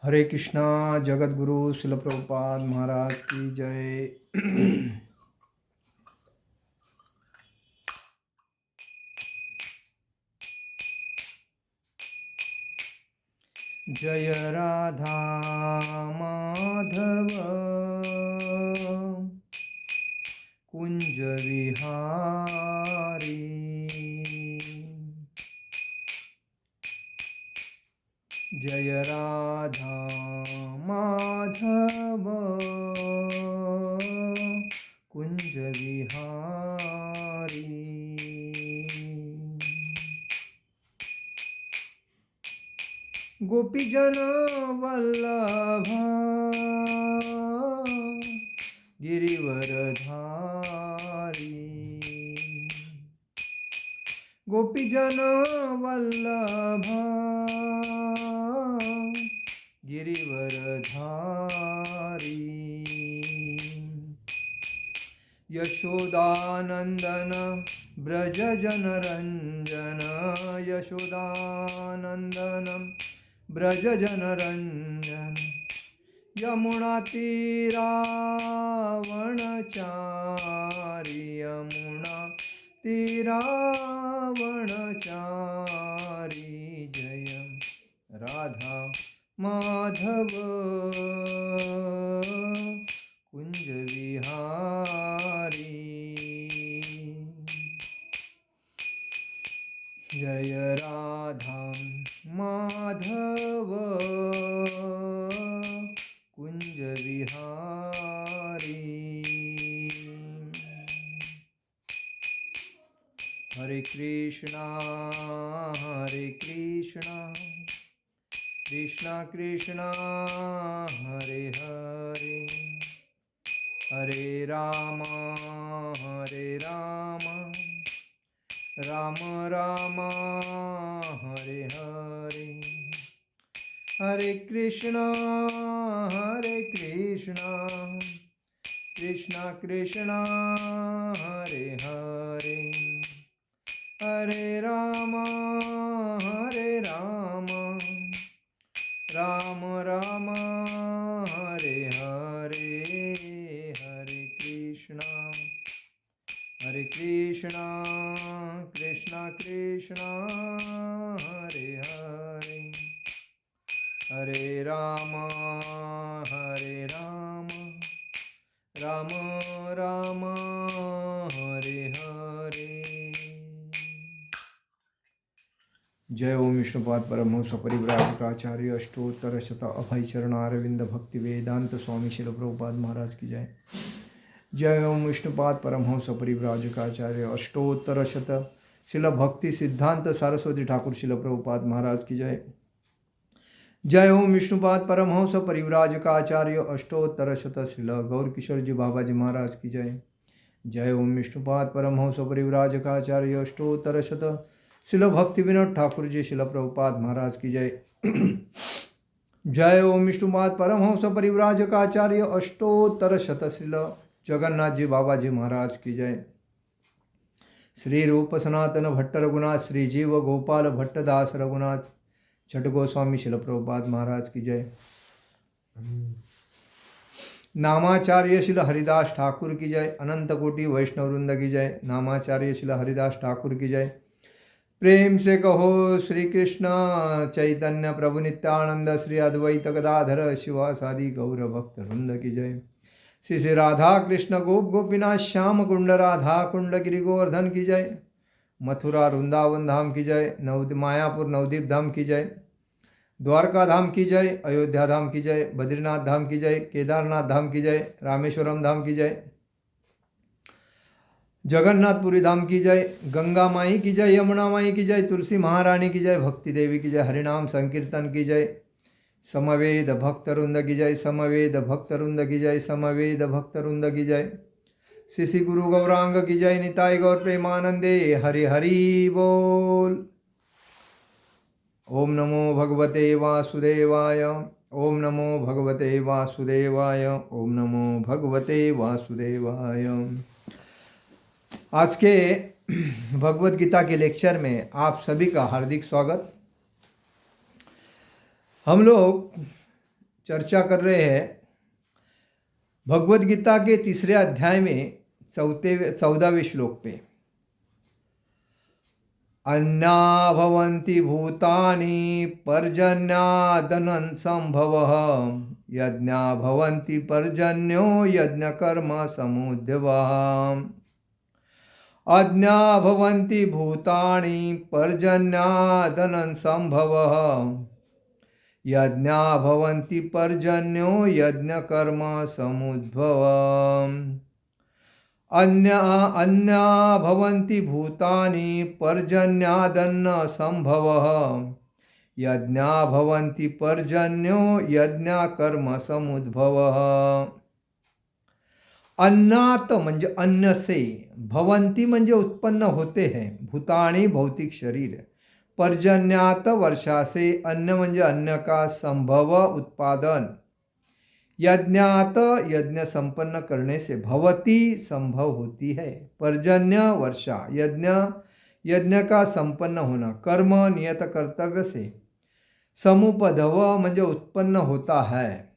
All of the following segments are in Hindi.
हरे कृष्णा। जगत गुरु शिल प्रभुपाद महाराज की जय। जय राधा माधव कुंज विहारी। जय राधा माधव कुंज विहारी। गोपीजन वल्लभ गिरिवरधारी। गोपीजन वल्लभ गिरिवरधारी। यशोदानंदन ब्रज जनरंजन। यशोदानंदन ब्रज जनरंजन। यमुना तीरावनचारी। यमुना तीरावनचारी। जय राधा माधव कुंज विहारी। जय राधा माधव कुंज विहारी। हरे कृष्णा कृष्णा कृष्णा हरे हरे। हरे राम राम राम हरे हरे। हरे कृष्णा कृष्णा कृष्णा हरे हरे। हरे राम राम राम हरे हरे। हरे कृष्णा कृष्णा कृष्णा हरे हरे। हरे राम राम राम हरे हरे। जय ओम विष्णुपाद परमहंस परिव्राजकाचार्य अष्टोत्तर शत अभय चरण अरविंद भक्ति वेदांत स्वामी शिल प्रभुपाद महाराज की जय। जय ओम विष्णुपाद परमहंस परिव्राजकाचार्य अष्टोत्तर शत शिल भक्ति सिद्धांत सरस्वती ठाकुर शिल प्रभुपाद महाराज की जय। जय ओम विष्णुपाद परमहंस परिव्राजकाचार्य अष्टोत्तर शत शिल गौर किशोर जी बाबा जी महाराज की जय। जय ओम विष्णुपाद परमहंस परिव्राजकाचार्य अष्टोत्तर शत शिल भक्ति विनोद ठाकुर जी शिल प्रभुपाद महाराज की जय। जय ओम विष्णुपाद परमहंस परिव्राजकाचार्य अष्टोत्तर शत शिल जगन्नाथ जी बाबा जी महाराज की जय। श्री रूप सनातन भट्ट रघुनाथ श्री जीव गोपाल भट्टदास रघुनाथ छठ गोस्वामी शिल प्रभुपाद महाराज की जय। नामाचार्य शिल हरिदास ठाकुर की जय। अनंत कोटि वैष्णव वृंद की जय। नामाचार्य शिल हरिदास ठाकुर की जय। प्रेम से कहो श्री कृष्ण चैतन्य प्रभु नित्यानंद श्री अद्वैत गदाधर शिवासादि गौर भक्त वृंद की जय। श्री श्री राधा कृष्ण गोप गोपीनाथ श्याम कुंड राधा कुंड गिरि गोवर्धन की जय। मथुरा वृंदावन धाम की जय। मायापुर नवदीप धाम की जय। द्वारका धाम की जय। अयोध्या धाम की जय। बद्रीनाथ धाम की जय। केदारनाथ धाम की जय। रामेश्वरम धाम की जय। जगन्नाथपुरी धाम की जय। गंगा माई की जय। यमुना माई की जय। तुलसी महारानी की जय। भक्ति देवी की जय। हरिनाम संकीर्तन की जय। समवेद भक्त वृंद की जय। समवेद भक्त वृंद की जय। समवेद भक्त वृंद की जय। श्री गुरु गौरांग की जय। निताय गौर प्रेमानंदे हरि हरि बोल। ओम नमो भगवते वासुदेवाय। ओम नमो भगवते वासुदेवाय। ओम नमो भगवते वासुदेवाय। आज के भगवत गीता के लेक्चर में आप सभी का हार्दिक स्वागत। हम लोग चर्चा कर रहे हैं भगवद गीता के 3 अध्याय में 14वें श्लोक पे। अन्ना भवन्ति भूतानि पर्जन्यादनं संभवः यज्ञा भवन्ति पर्जन्यो यज्ञकर्म समुद्भवः। अज्ञा भवन्ति भूतानि पर्जन्यादनं संभवः यज्ञा भवन्ति पर्जन्यो यज्ञकर्म समुद्भवः। अन्या भवन्ति भूतानि पर्जन्यादन्न संभवः यज्ञा भवन्ति पर्जन्यो यज्ञकर्म समुद्भवः। अन्नात म्हणजे अन्न से, भवंती म्हणजे उत्पन्न होते हैं, भूतानी भौतिक शरीर, पर्जन्यात वर्षा से, अन्न म्हणजे अन्न का संभव उत्पादन, यज्ञात यज्ञ संपन्न करने से, भवती संभव होती है, पर्जन्य वर्षा, यज्ञ का संपन्न होना, कर्म नियत कर्तव्य से, समुपधव म्हणजे उत्पन्न होता है।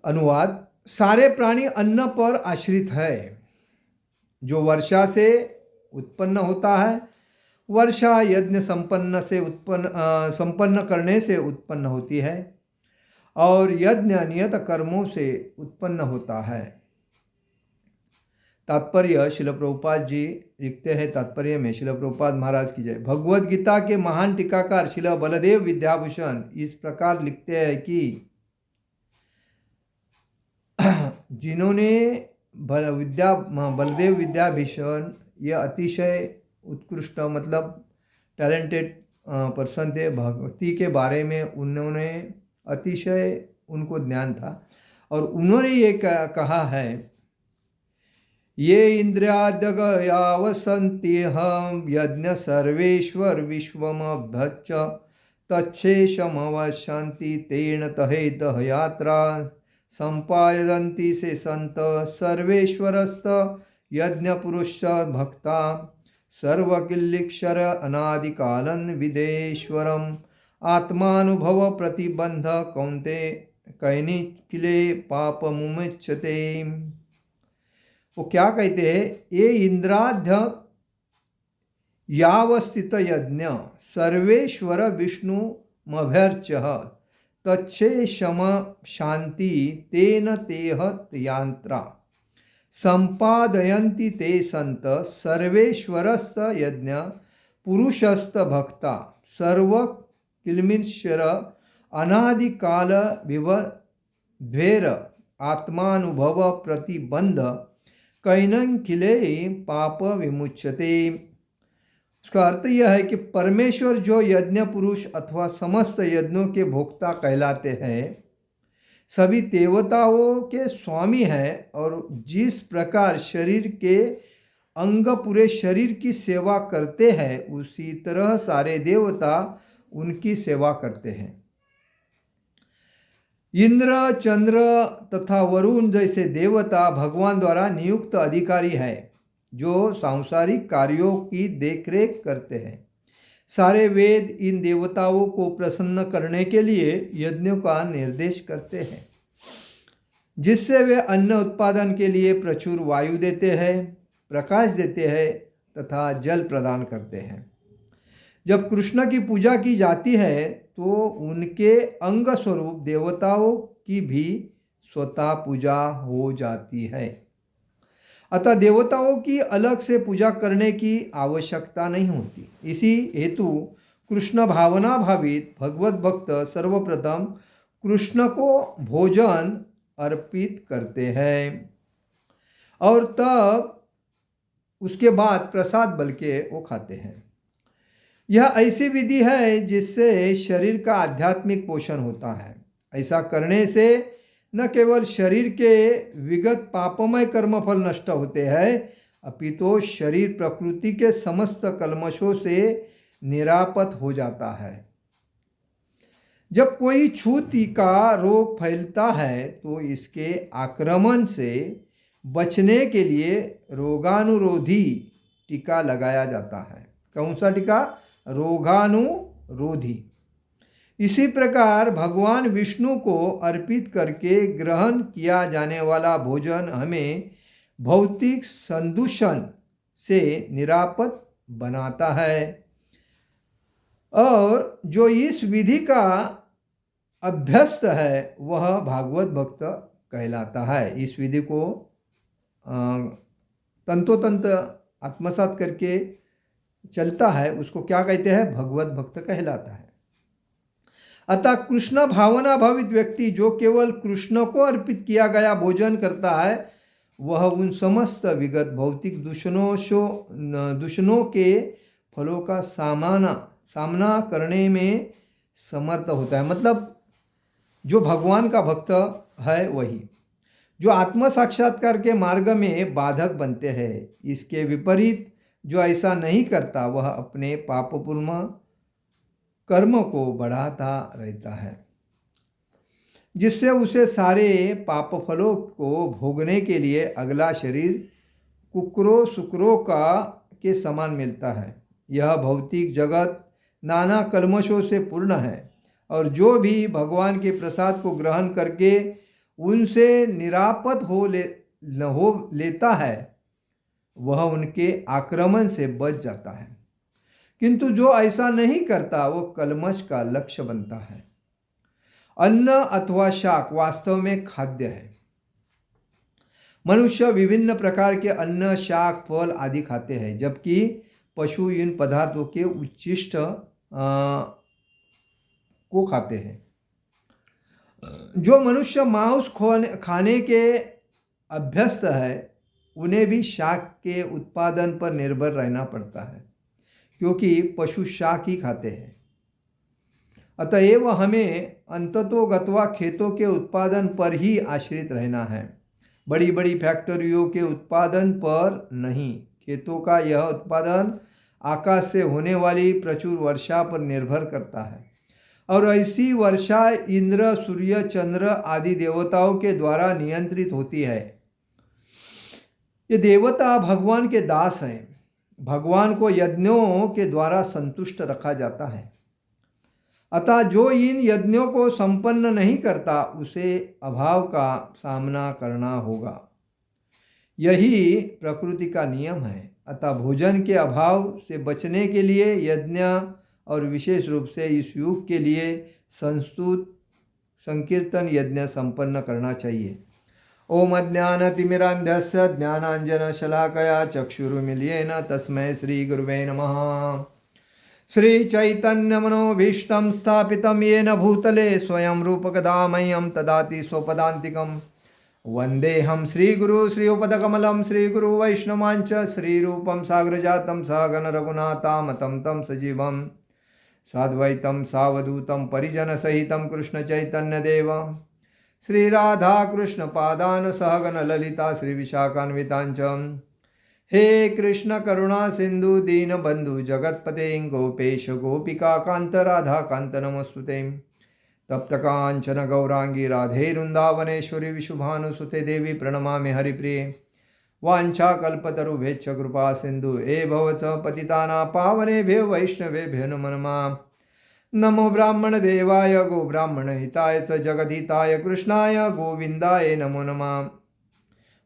अनुवाद, सारे प्राणी अन्न पर आश्रित है जो वर्षा से उत्पन्न होता है। वर्षा यज्ञ संपन्न करने से उत्पन्न होती है और यज्ञ नियत कर्मों से उत्पन्न होता है। तात्पर्य शिल प्रभुपाद जी लिखते हैं, तात्पर्य में शिल प्रभुपाद महाराज की जय। भगवद गीता के महान टीकाकार शिल बलदेव विद्याभूषण इस प्रकार लिखते हैं कि जिन्होंने बलदेव विद्याभूषण ये अतिशय उत्कृष्ट मतलब टैलेंटेड पर्सन थे, भक्ति के बारे में उन्होंने अतिशय उनको ज्ञान था और उन्होंने ये कहा है, ये इंद्रियाद्यगया वसन्ति हम यज्ञ सर्वेश्वर विश्वमभ्यच्च तच्छेषमवशन्ति तेन तहेतः यात्रा संपादन्ति से संत सर्वेश्वरस्त यज्ञ पुरुष भक्ता सर्वकिल्लिक्षर अनादिकालन विदेश्वरम आत्मानुभव प्रतिबंध कौन्ते कैनिकिले पाप मुमुच्यते। वो क्या कहते हैं, ये इंद्राध्य यावस्थित यज्ञ सर्वेश्वर विष्णु मभ्यर्च तच्छे शम शांति तेन तेह यांत्रा संपादयन्ति ते संत सर्वेश्वरस्त यज्ञ पुरुषस्त भक्ता सर्व किल्मिश्वर अनादिकाल विवध्वेर आत्मानुभव प्रतिबंध कैनंखिले पाप विमुच्यते। उसका अर्थ यह है कि परमेश्वर जो यज्ञ पुरुष अथवा समस्त यज्ञों के भोक्ता कहलाते हैं, सभी देवताओं के स्वामी हैं और जिस प्रकार शरीर के अंग पूरे शरीर की सेवा करते हैं उसी तरह सारे देवता उनकी सेवा करते हैं। इंद्र, चंद्र तथा वरुण जैसे देवता भगवान द्वारा नियुक्त अधिकारी है जो सांसारिक कार्यों की देखरेख करते हैं। सारे वेद इन देवताओं को प्रसन्न करने के लिए यज्ञों का निर्देश करते हैं जिससे वे अन्न उत्पादन के लिए प्रचुर वायु देते हैं, प्रकाश देते हैं तथा जल प्रदान करते हैं। जब कृष्ण की पूजा की जाती है तो उनके अंग स्वरूप देवताओं की भी स्वतः पूजा हो जाती है। अतः देवताओं की अलग से पूजा करने की आवश्यकता नहीं होती। इसी हेतु कृष्ण भावना भावित भगवत भक्त सर्वप्रथम कृष्ण को भोजन अर्पित करते हैं और तब उसके बाद प्रसाद बल के वो खाते हैं। यह ऐसी विधि है जिससे शरीर का आध्यात्मिक पोषण होता है। ऐसा करने से न केवल शरीर के विगत पापमय कर्मफल नष्ट होते हैं अपितु शरीर प्रकृति के समस्त कल्मशों से निरापद हो जाता है। जब कोई छूती का रोग फैलता है तो इसके आक्रमण से बचने के लिए रोगानुरोधी टीका लगाया जाता है। कौन सा टीका? रोगानुरोधी। इसी प्रकार भगवान विष्णु को अर्पित करके ग्रहण किया जाने वाला भोजन हमें भौतिक संदूषण से निरापद बनाता है, और जो इस विधि का अभ्यस्त है वह भागवत भक्त कहलाता है। इस विधि को तंतोतंत आत्मसात करके चलता है उसको क्या कहते हैं? भगवत भक्त कहलाता है। अतः कृष्ण भावना भावित व्यक्ति जो केवल कृष्ण को अर्पित किया गया भोजन करता है वह उन समस्त विगत भौतिक दूषणों के फलों का सामना करने में समर्थ होता है। मतलब जो भगवान का भक्त है वही जो आत्म साक्षात्कार के मार्ग में बाधक बनते हैं। इसके विपरीत जो ऐसा नहीं करता वह अपने पापपूर्ण कर्म को बढ़ाता रहता है, जिससे उसे सारे पाप फलों को भोगने के लिए अगला शरीर कुकरों सुकरों के समान मिलता है। यह भौतिक जगत नाना कल्मशों से पूर्ण है, और जो भी भगवान के प्रसाद को ग्रहण करके उनसे निरापद हो लेता है वह उनके आक्रमण से बच जाता है। किंतु जो ऐसा नहीं करता वो कल्मश का लक्ष्य बनता है। अन्न अथवा शाक वास्तव में खाद्य है। मनुष्य विभिन्न प्रकार के अन्न, शाक, फल आदि खाते हैं, जबकि पशु इन पदार्थों के उच्छिष्ट को खाते हैं। जो मनुष्य मांस खाने के अभ्यस्त है उन्हें भी शाक के उत्पादन पर निर्भर रहना पड़ता है, क्योंकि पशु शाक ही खाते हैं। अतएव हमें अंततोगत्वा खेतों के उत्पादन पर ही आश्रित रहना है, बड़ी बड़ी फैक्ट्रियों के उत्पादन पर नहीं। खेतों का यह उत्पादन आकाश से होने वाली प्रचुर वर्षा पर निर्भर करता है, और ऐसी वर्षा इंद्र, सूर्य, चंद्र आदि देवताओं के द्वारा नियंत्रित होती है। ये देवता भगवान के दास हैं। भगवान को यज्ञों के द्वारा संतुष्ट रखा जाता है। अतः जो इन यज्ञों को संपन्न नहीं करता उसे अभाव का सामना करना होगा। यही प्रकृति का नियम है। अतः भोजन के अभाव से बचने के लिए यज्ञ और विशेष रूप से इस युग के लिए संस्तुत संकीर्तन यज्ञ संपन्न करना चाहिए। ओम अज्ञानतिमिरान्धस्य ज्ञानाञ्जनशलाकया चक्षुरुन्मीलितेन तस्मै श्रीगुरुवे नमः। श्रीचैतन्यमनोभीष्टं स्थापितं येन भूतले स्वयं रूपकदा मह्यं ददाति स्वपदान्तिकं। वन्देऽहं श्रीगुरु श्रीयुपदकमलं श्रीगुरुवैष्णवांच श्रीरूपं साग्रजातं सहगण रघुनाथामतं तं सजीवं साद्वैतं सावधूतं परिजनसहितं कृष्णचैतन्यदेवं श्रीराधा कृष्ण पादान सहगण ललिता श्रीविशाखान्वितांच। हे कृष्ण करुणा सिंधु दीनबंधु जगत्पते गोपेश गोपिका कांत राधा कांत नमस्तुते। तप्त कांचन गौरांगी राधे वृंदावनेश्वरी विशुभानुसुते देवी प्रणमामि हरिप्रिये। वाञ्छाकल्पतरुभ्यश्च कृपा सिंधु एवच पतितानां पावनेभ्यो वैष्णवेभ्यो नमो नमः। नमो ब्राह्मण देवाय गो ब्राह्मण हिताय च जगद्हिताय कृष्णाय गोविंदाय नमो नमः।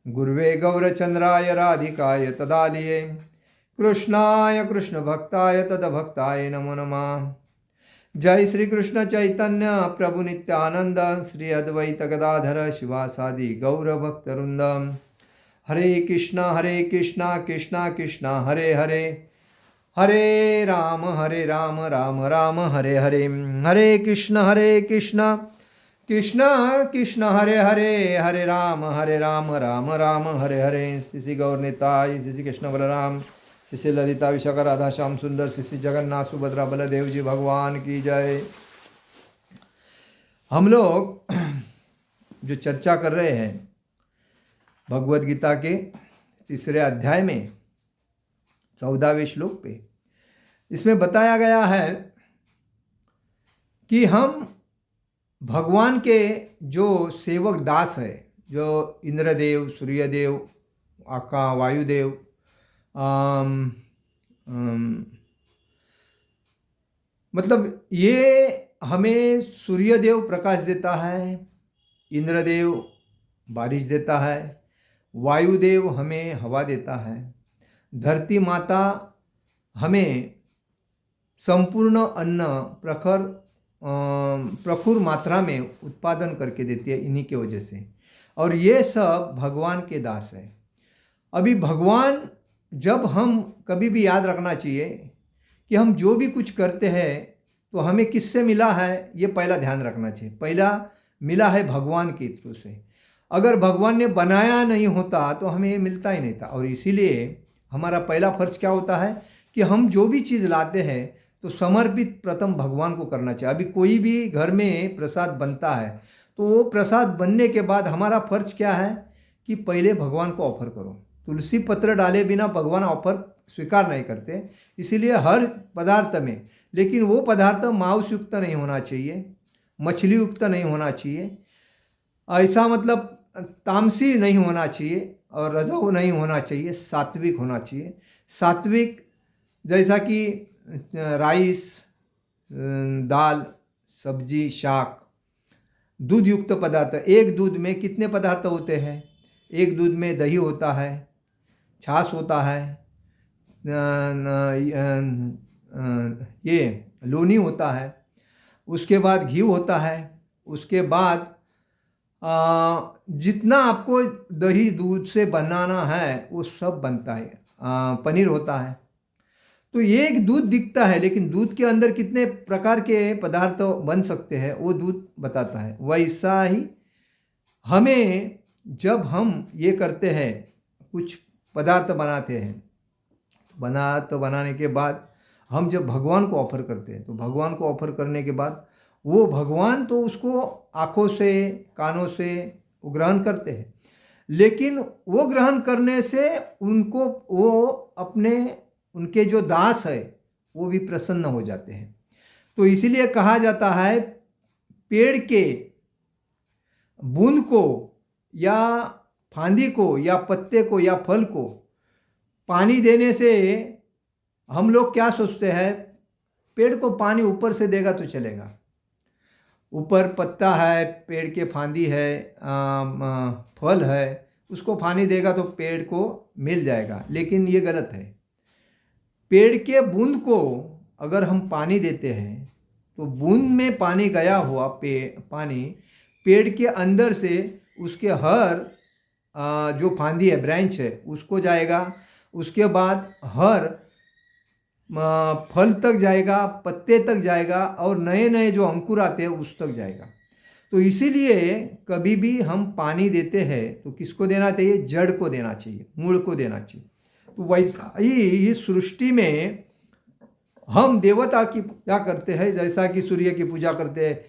गुरुवे गौरचंद्राय राधिकाय तदालिये कृष्णाय कृष्ण भक्ताय तदभक्ताय नमो नमः। जय श्री कृष्ण चैतन्य प्रभु नित्यानंद श्री अद्वैत गदाधर शिवासादि गौर भक्तवृंद। हरे कृष्णा कृष्णा कृष्णा हरे हरे, हरे राम राम राम हरे हरे। हरे कृष्ण कृष्ण कृष्ण हरे हरे, हरे राम राम राम हरे हरे। श्री गौर निताय, श्री कृष्ण बलराम, श्री ललिता विशाखा राधा श्याम सुंदर, श्री जगन्नाथ सुभद्रा बलदेव जी भगवान की जय। हम लोग जो चर्चा कर रहे हैं भगवद गीता के तीसरे अध्याय में 14वें श्लोक पे, इसमें बताया गया है कि हम भगवान के जो सेवक दास है, जो इंद्रदेव, सूर्यदेव, आका, वायुदेव, मतलब ये हमें सूर्यदेव प्रकाश देता है, इंद्रदेव बारिश देता है, वायुदेव हमें हवा देता है, धरती माता हमें संपूर्ण अन्न प्रखुर मात्रा में उत्पादन करके देती है इन्हीं के वजह से। और ये सब भगवान के दास है। अभी भगवान, जब हम कभी भी याद रखना चाहिए कि हम जो भी कुछ करते हैं तो हमें किससे मिला है, ये पहला ध्यान रखना चाहिए। पहला मिला है भगवान के थ्रू से। अगर भगवान ने बनाया नहीं होता तो हमें ये मिलता ही नहीं था। और इसीलिए हमारा पहला फर्ज क्या होता है कि हम जो भी चीज़ लाते हैं तो समर्पित प्रथम भगवान को करना चाहिए। अभी कोई भी घर में प्रसाद बनता है तो वो प्रसाद बनने के बाद हमारा फर्ज क्या है कि पहले भगवान को ऑफर करो। तुलसी पत्र डाले बिना भगवान ऑफर स्वीकार नहीं करते, इसीलिए हर पदार्थ में, लेकिन वो पदार्थ मांस युक्त नहीं होना चाहिए, मछली युक्त नहीं होना चाहिए, ऐसा मतलब तामसी नहीं होना चाहिए और रजो नहीं होना चाहिए, सात्विक होना चाहिए। सात्विक जैसा कि राइस, दाल, सब्जी, शाक, दूध युक्त पदार्थ। एक दूध में कितने पदार्थ होते हैं? एक दूध में दही होता है, छाछ होता है, ये लोनी होता है, उसके बाद घी होता है, उसके बाद जितना आपको दही दूध से बनाना है वो सब बनता है। पनीर होता है। तो एक दूध दिखता है लेकिन दूध के अंदर कितने प्रकार के पदार्थ बन सकते हैं वो दूध बताता है। वैसा ही हमें जब हम ये करते हैं, कुछ पदार्थ बनाते हैं, बनाने के बाद हम जब भगवान को ऑफर करते हैं तो भगवान को ऑफर करने के बाद वो भगवान तो उसको आँखों से कानों से वो ग्रहण करते हैं, लेकिन वो ग्रहण करने से उनको वो अपने उनके जो दास है वो भी प्रसन्न हो जाते हैं। तो इसीलिए कहा जाता है पेड़ के बूंद को या फांदी को या पत्ते को या फल को पानी देने से हम लोग क्या सोचते हैं, पेड़ को पानी ऊपर से देगा तो चलेगा, ऊपर पत्ता है, पेड़ के फांदी है, फल है, उसको पानी देगा तो पेड़ को मिल जाएगा। लेकिन ये गलत है। पेड़ के बूंद को अगर हम पानी देते हैं तो बूंद में पानी गया हुआ पानी पेड़ के अंदर से उसके हर जो फांदी है, ब्रांच है, उसको जाएगा, उसके बाद हर फल तक जाएगा, पत्ते तक जाएगा और नए नए जो अंकुर आते हैं उस तक जाएगा। तो इसीलिए कभी भी हम पानी देते हैं तो किसको देना चाहिए? जड़ को देना चाहिए, मूल को देना चाहिए। तो वैसा ही इस सृष्टि में हम देवता की पूजा करते हैं, जैसा कि सूर्य की पूजा करते हैं,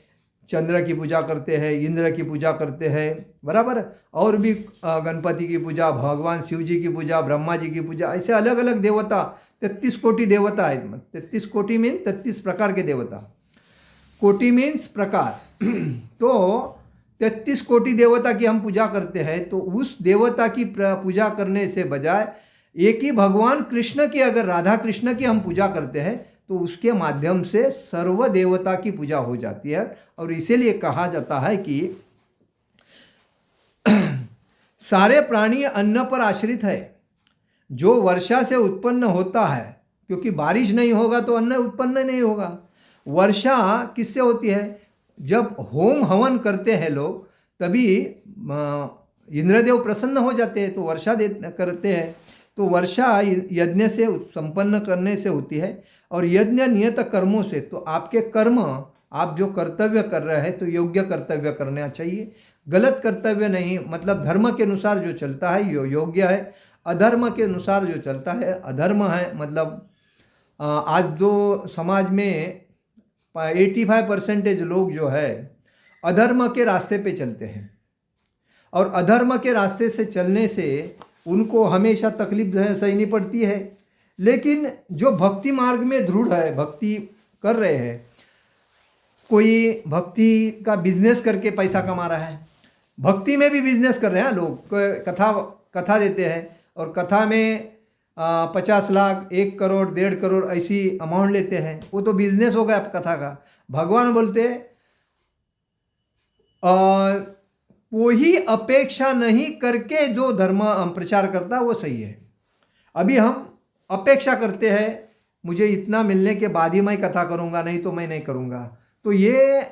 चंद्र की पूजा करते हैं, इंद्र की पूजा करते हैं, बराबर। और भी गणपति की पूजा, भगवान शिव जी की पूजा, ब्रह्मा जी की पूजा, ऐसे अलग अलग देवता, 33 कोटि देवता है। 33 कोटि मीन 33 प्रकार के देवता। कोटि मीन्स प्रकार। तो 33 कोटि देवता की हम पूजा करते हैं। तो उस देवता की पूजा करने से बजाय एक ही भगवान कृष्ण की, अगर राधा कृष्ण की हम पूजा करते हैं तो उसके माध्यम से सर्व देवता की पूजा हो जाती है। और इसीलिए कहा जाता है कि सारे प्राणी अन्न पर आश्रित है। जो वर्षा से उत्पन्न होता है, क्योंकि बारिश नहीं होगा तो अन्न उत्पन्न नहीं होगा। वर्षा किससे होती है? जब होम हवन करते हैं लोग, तभी इंद्रदेव प्रसन्न हो जाते हैं तो वर्षा करते हैं। तो वर्षा यज्ञ से संपन्न करने से होती है और यज्ञ नियत कर्मों से। तो आपके कर्म, आप जो कर्तव्य कर रहे हैं तो योग्य कर्तव्य करना चाहिए, गलत कर्तव्य नहीं। मतलब धर्म के अनुसार जो चलता है यो योग्य है, अधर्म के अनुसार जो चलता है अधर्म है। मतलब आज जो समाज में 85% लोग जो है अधर्म के रास्ते पे चलते हैं और अधर्म के रास्ते से चलने से उनको हमेशा तकलीफ सहनी पड़ती है। लेकिन जो भक्ति मार्ग में दृढ़ है, भक्ति कर रहे हैं, कोई भक्ति का बिजनेस करके पैसा कमा रहा है, भक्ति में भी बिजनेस कर रहे हैं लोग। कथा देते हैं और कथा में 50 लाख, 1 करोड़, 1.5 करोड़ ऐसी अमाउंट लेते हैं, वो तो बिजनेस हो गया कथा का। भगवान बोलते वही अपेक्षा नहीं करके जो धर्म प्रचार करता है वो सही है। अभी हम अपेक्षा करते हैं मुझे इतना मिलने के बाद ही मैं कथा करूँगा, नहीं तो मैं नहीं करूँगा, तो ये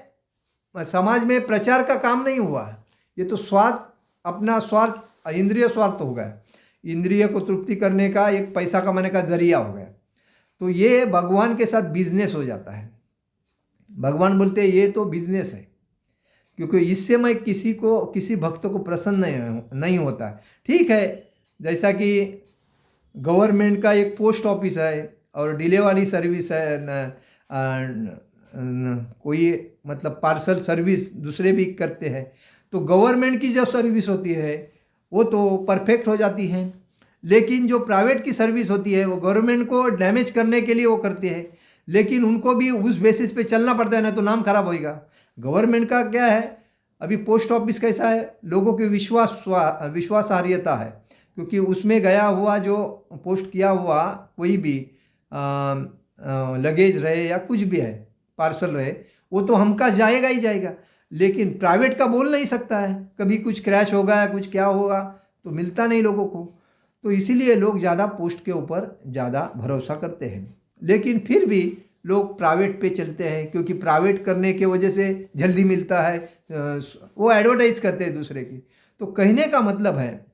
समाज में प्रचार का काम नहीं हुआ। ये तो स्वार्थ, अपना स्वार्थ, इंद्रिय स्वार्थ हो गया, इंद्रिय को तृप्ति करने का एक पैसा कमाने का जरिया हो गया। तो ये भगवान के साथ बिजनेस हो जाता है। भगवान बोलते हैं ये तो बिजनेस है, क्योंकि इससे मैं किसी भक्त को प्रसन्न नहीं होता। ठीक है, जैसा कि गवर्नमेंट का एक पोस्ट ऑफिस है और डिलीवरी सर्विस है, कोई मतलब पार्सल सर्विस दूसरे भी करते हैं, तो गवर्नमेंट की जो सर्विस होती है वो तो परफेक्ट हो जाती है, लेकिन जो प्राइवेट की सर्विस होती है वो गवर्नमेंट को डैमेज करने के लिए वो करते हैं, लेकिन उनको भी उस बेसिस पे चलना पड़ता है, ना तो नाम खराब होएगा। गवर्नमेंट का क्या है, अभी पोस्ट ऑफिस कैसा है, लोगों की विश्वासार्हता है, क्योंकि उसमें गया हुआ जो पोस्ट किया हुआ कोई भी लगेज रहे या कुछ भी है, पार्सल रहे, वो तो हमका जाएगा ही जाएगा। लेकिन प्राइवेट का बोल नहीं सकता है, कभी कुछ क्रैश होगा, कुछ क्या होगा, तो मिलता नहीं लोगों को। तो इसीलिए लोग ज़्यादा पोस्ट के ऊपर ज़्यादा भरोसा करते हैं, लेकिन फिर भी लोग प्राइवेट पे चलते हैं, क्योंकि प्राइवेट करने के वजह से जल्दी मिलता है, वो एडवर्टाइज करते हैं दूसरे की। तो कहने का मतलब है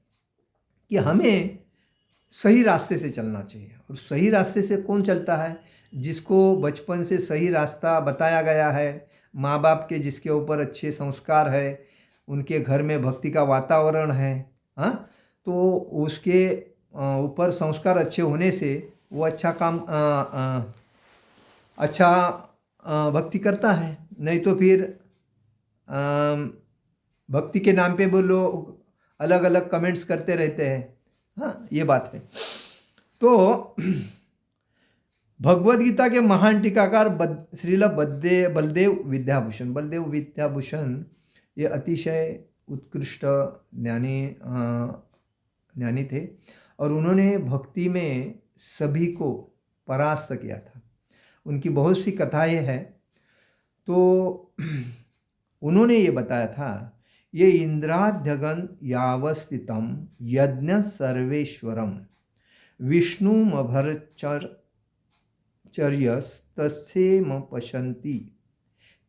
कि हमें सही रास्ते से चलना चाहिए। और सही रास्ते से कौन चलता है, जिसको बचपन से सही रास्ता बताया गया है, माँ बाप के जिसके ऊपर अच्छे संस्कार है, उनके घर में भक्ति का वातावरण है, हाँ, तो उसके ऊपर संस्कार अच्छे होने से वो अच्छा काम अच्छा भक्ति करता है। नहीं तो फिर भक्ति के नाम पे वो लोग अलग अलग कमेंट्स करते रहते हैं। हाँ, ये बात है। तो भगवद गीता के महान टीकाकार श्रील बलदेव विद्याभूषण ये अतिशय उत्कृष्ट ज्ञानी थे, और उन्होंने भक्ति में सभी को परास्त किया था। उनकी बहुत सी कथाएं हैं। तो उन्होंने ये बताया था, ये इंद्राध्यगन यावस्थितम यज्ञ सर्वेश्वरम विष्णुमभरचर्यस्तस्येम पश्यन्ति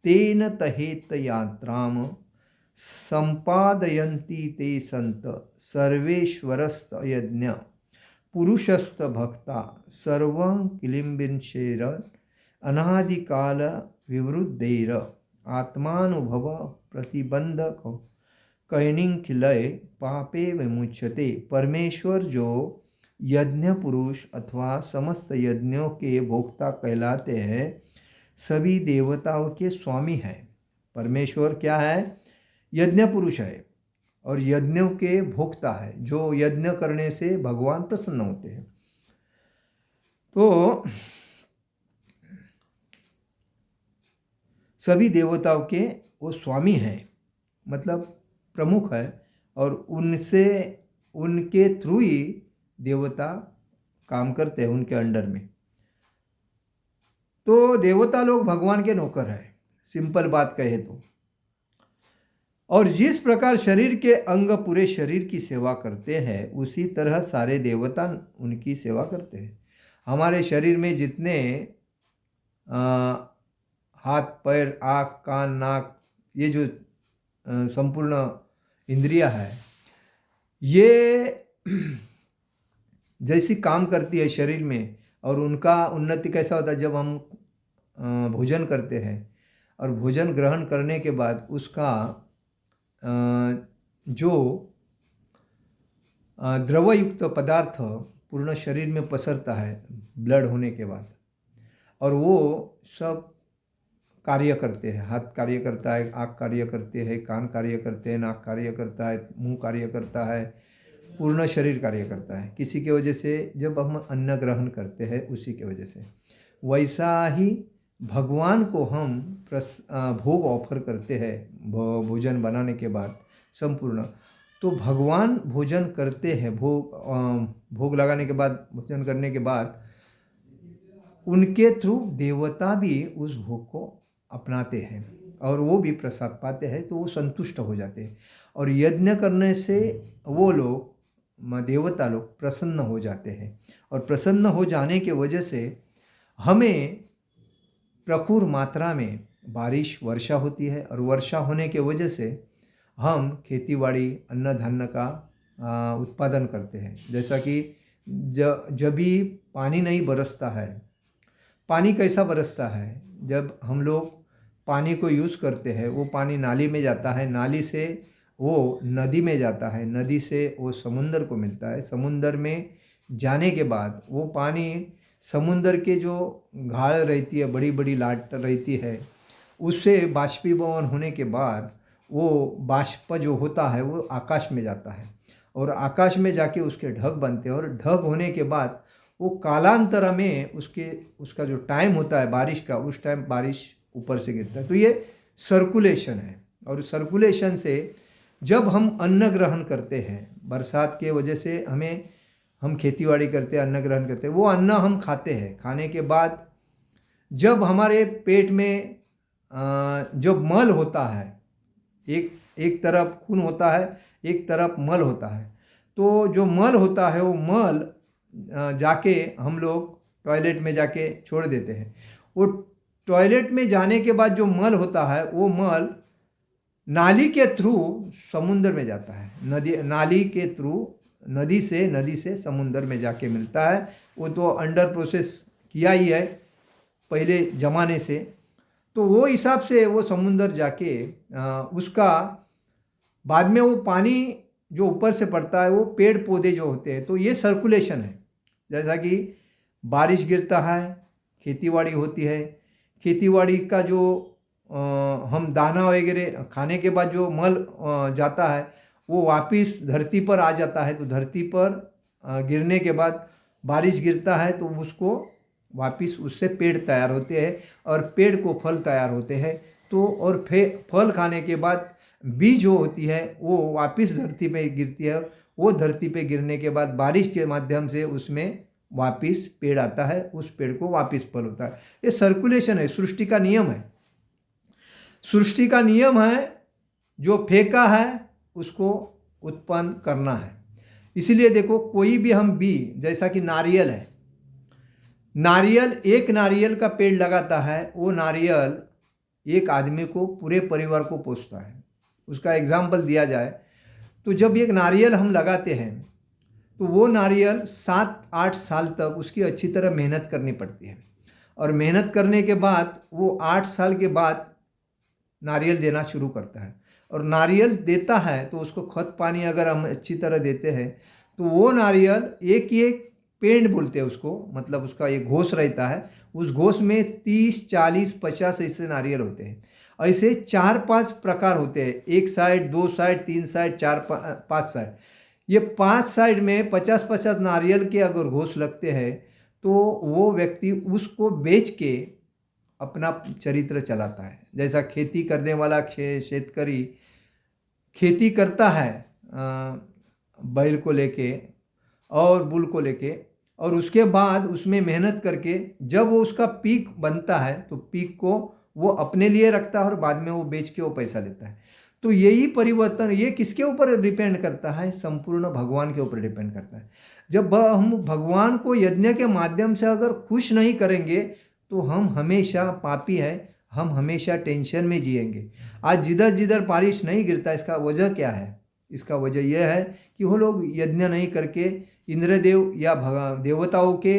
तेन तहेत यात्राम संपादयन्ति ते संत सर्वेश्वरस्त यज्ञ पुरुषस्त भक्ता सर्वं किलिम्बिंशेर अनादिकाल विवृद्धेर आत्मानुभव प्रतिबंधक कैनिंखिलय पापे विमुच्यते। परमेश्वर जो यज्ञ पुरुष अथवा समस्त यज्ञों के भोक्ता कहलाते हैं, सभी देवताओं के स्वामी हैं। परमेश्वर क्या है, यज्ञ पुरुष है और यज्ञों के भोक्ता है, जो यज्ञ करने से भगवान प्रसन्न होते हैं। तो सभी देवताओं के वो स्वामी हैं, मतलब प्रमुख है, और उनके थ्रू ही देवता काम करते हैं, उनके अंडर में। तो देवता लोग भगवान के नौकर हैं, सिंपल बात कहे तो। और जिस प्रकार शरीर के अंग पूरे शरीर की सेवा करते हैं, उसी तरह सारे देवता उनकी सेवा करते हैं। हमारे शरीर में जितने हाथ पैर आँख कान नाक, ये जो संपूर्ण इंद्रियां है, ये जैसी काम करती है शरीर में, और उनका उन्नति कैसा होता है, जब हम भोजन करते हैं और भोजन ग्रहण करने के बाद उसका जो द्रवयुक्त पदार्थ पूर्ण शरीर में पसरता है ब्लड होने के बाद, और वो सब कार्य करते हैं। हाथ कार्य करता है, आँख कार्य करते हैं, कान कार्य करते हैं, नाक कार्य करता है, मुंह कार्य करता है, पूर्ण शरीर कार्य करता है। किसी के वजह से जब हम अन्न ग्रहण करते हैं, उसी के वजह से। वैसा ही भगवान को हम भोग ऑफर करते हैं भोजन बनाने के बाद संपूर्ण, तो तो भगवान भोजन करते हैं, भोग लगाने के बाद, भोजन करने के बाद उनके थ्रू देवता भी उस भोग को अपनाते हैं और वो भी प्रसाद पाते हैं, तो वो संतुष्ट हो जाते हैं। और यज्ञ करने से वो लोग, देवता लोग प्रसन्न हो जाते हैं, और प्रसन्न हो जाने के वजह से हमें प्रचुर मात्रा में बारिश, वर्षा होती है, और वर्षा होने के वजह से हम खेतीबाड़ी, अन्न धान्य का उत्पादन करते हैं। जैसा कि जब भी पानी नहीं बरसता है, पानी कैसा बरसता है, जब हम लोग पानी को यूज़ करते हैं, वो पानी नाली में जाता है, नाली से वो नदी में जाता है, नदी से वो समुंदर को मिलता है, समुंदर में जाने के बाद वो पानी समुंदर के जो घाड़ रहती है, बड़ी बड़ी लाट रहती है, उससे बाष्पीभवन होने के बाद वो बाष्प जो होता है वो आकाश में जाता है, और आकाश में जाके उसके ढग बनते हैं, और ढग होने के बाद वो कालांतर में उसका जो टाइम होता है बारिश का, उस टाइम बारिश ऊपर से गिरता है। तो ये सर्कुलेशन है, और सर्कुलेशन से जब हम अन्न ग्रहण करते हैं, बरसात के वजह से हम खेतीबाड़ी करते हैं, अन्न ग्रहण करते हैं, वो अन्न हम खाते हैं। खाने के बाद जब हमारे पेट में जब मल होता है, एक तरफ खून होता है, एक तरफ मल होता है, तो जो मल होता है वो मल जाके हम लोग टॉयलेट में जाके छोड़ देते हैं। वो टॉयलेट में जाने के बाद जो मल होता है वो मल नाली के थ्रू समुंदर में जाता है, नाली के थ्रू नदी से समुंदर में जाके मिलता है। वो तो अंडर प्रोसेस किया ही है पहले ज़माने से, तो वो हिसाब से वो समुंदर जाके उसका बाद में वो पानी जो ऊपर से पड़ता है वो पेड़ पौधे जो होते हैं, तो ये सर्कुलेशन है। जैसा कि बारिश गिरता है, खेतीबाड़ी होती है, खेतीबाड़ी का जो हम दाना वगैरह खाने के बाद जो मल जाता है वो वापस धरती पर आ जाता है, तो धरती पर गिरने के बाद बारिश गिरता है तो उसको वापस उससे पेड़ तैयार होते हैं, और पेड़ को फल तैयार होते हैं। तो और फल खाने के बाद बीज जो होती है वो वापस धरती पे गिरती है, वो धरती पे गिरने के बाद बारिश के माध्यम से उसमें वापस पेड़ आता है, उस पेड़ को वापस फल होता है। ये सर्कुलेशन है, सृष्टि का नियम है। सृष्टि का नियम है, जो फेंका है उसको उत्पन्न करना है। इसीलिए देखो, कोई भी हम जैसा कि नारियल है, एक नारियल का पेड़ लगाता है, वो नारियल एक आदमी को, पूरे परिवार को पोषता है। उसका एग्जाम्पल दिया जाए तो जब एक नारियल हम लगाते हैं तो वो नारियल 7-8 साल तक उसकी अच्छी तरह मेहनत करनी पड़ती है, और मेहनत करने के बाद वो 8 साल के बाद नारियल देना शुरू करता है। और नारियल देता है तो उसको खत पानी अगर हम अच्छी तरह देते हैं तो वो नारियल एक पेड़ बोलते हैं उसको, मतलब उसका एक घोष रहता है, उस घोष में 30, 40, 50 ऐसे नारियल होते हैं। ऐसे 4-5 प्रकार होते हैं, एक साइड, 2 साइड, 3 साइड, 4-5 साइड। ये 5 साइड में 50-50 नारियल के अगर घोष लगते हैं तो वो व्यक्ति उसको बेच के अपना चरित्र चलाता है। जैसा खेती करने वाला शेतकरी खेती करता है बैल को लेके और बुल को लेके, और उसके बाद उसमें मेहनत करके जब वो उसका पीक बनता है तो पीक को वो अपने लिए रखता है, और बाद में वो बेच के वो पैसा लेता है। तो यही परिवर्तन, ये किसके ऊपर डिपेंड करता है? संपूर्ण भगवान के ऊपर डिपेंड करता है। जब हम भगवान को यज्ञ के माध्यम से अगर खुश नहीं करेंगे तो हम हमेशा पापी है, हम हमेशा टेंशन में जिएंगे। आज जिधर जिधर बारिश नहीं गिरता, इसका वजह क्या है? इसका वजह यह है कि वो लोग यज्ञ नहीं करके इंद्रदेव या देवताओं के,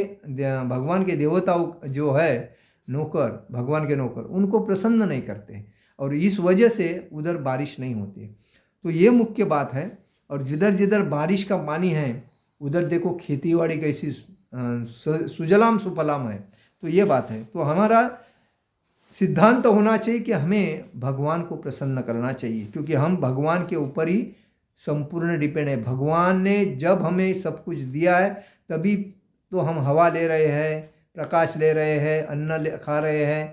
भगवान के देवताओं जो है नौकर, भगवान के नौकर, उनको प्रसन्न नहीं करते, और इस वजह से उधर बारिश नहीं होती। तो ये मुख्य बात है। और जिधर जिधर बारिश का पानी है उधर देखो खेतीबाड़ी कैसी सुजलाम सुफलाम है। तो ये बात है। तो हमारा सिद्धांत होना चाहिए कि हमें भगवान को प्रसन्न करना चाहिए, क्योंकि हम भगवान के ऊपर ही संपूर्ण डिपेंड है। भगवान ने जब हमें सब कुछ दिया है तभी तो हम हवा ले रहे हैं, प्रकाश ले रहे हैं, अन्न खा रहे हैं,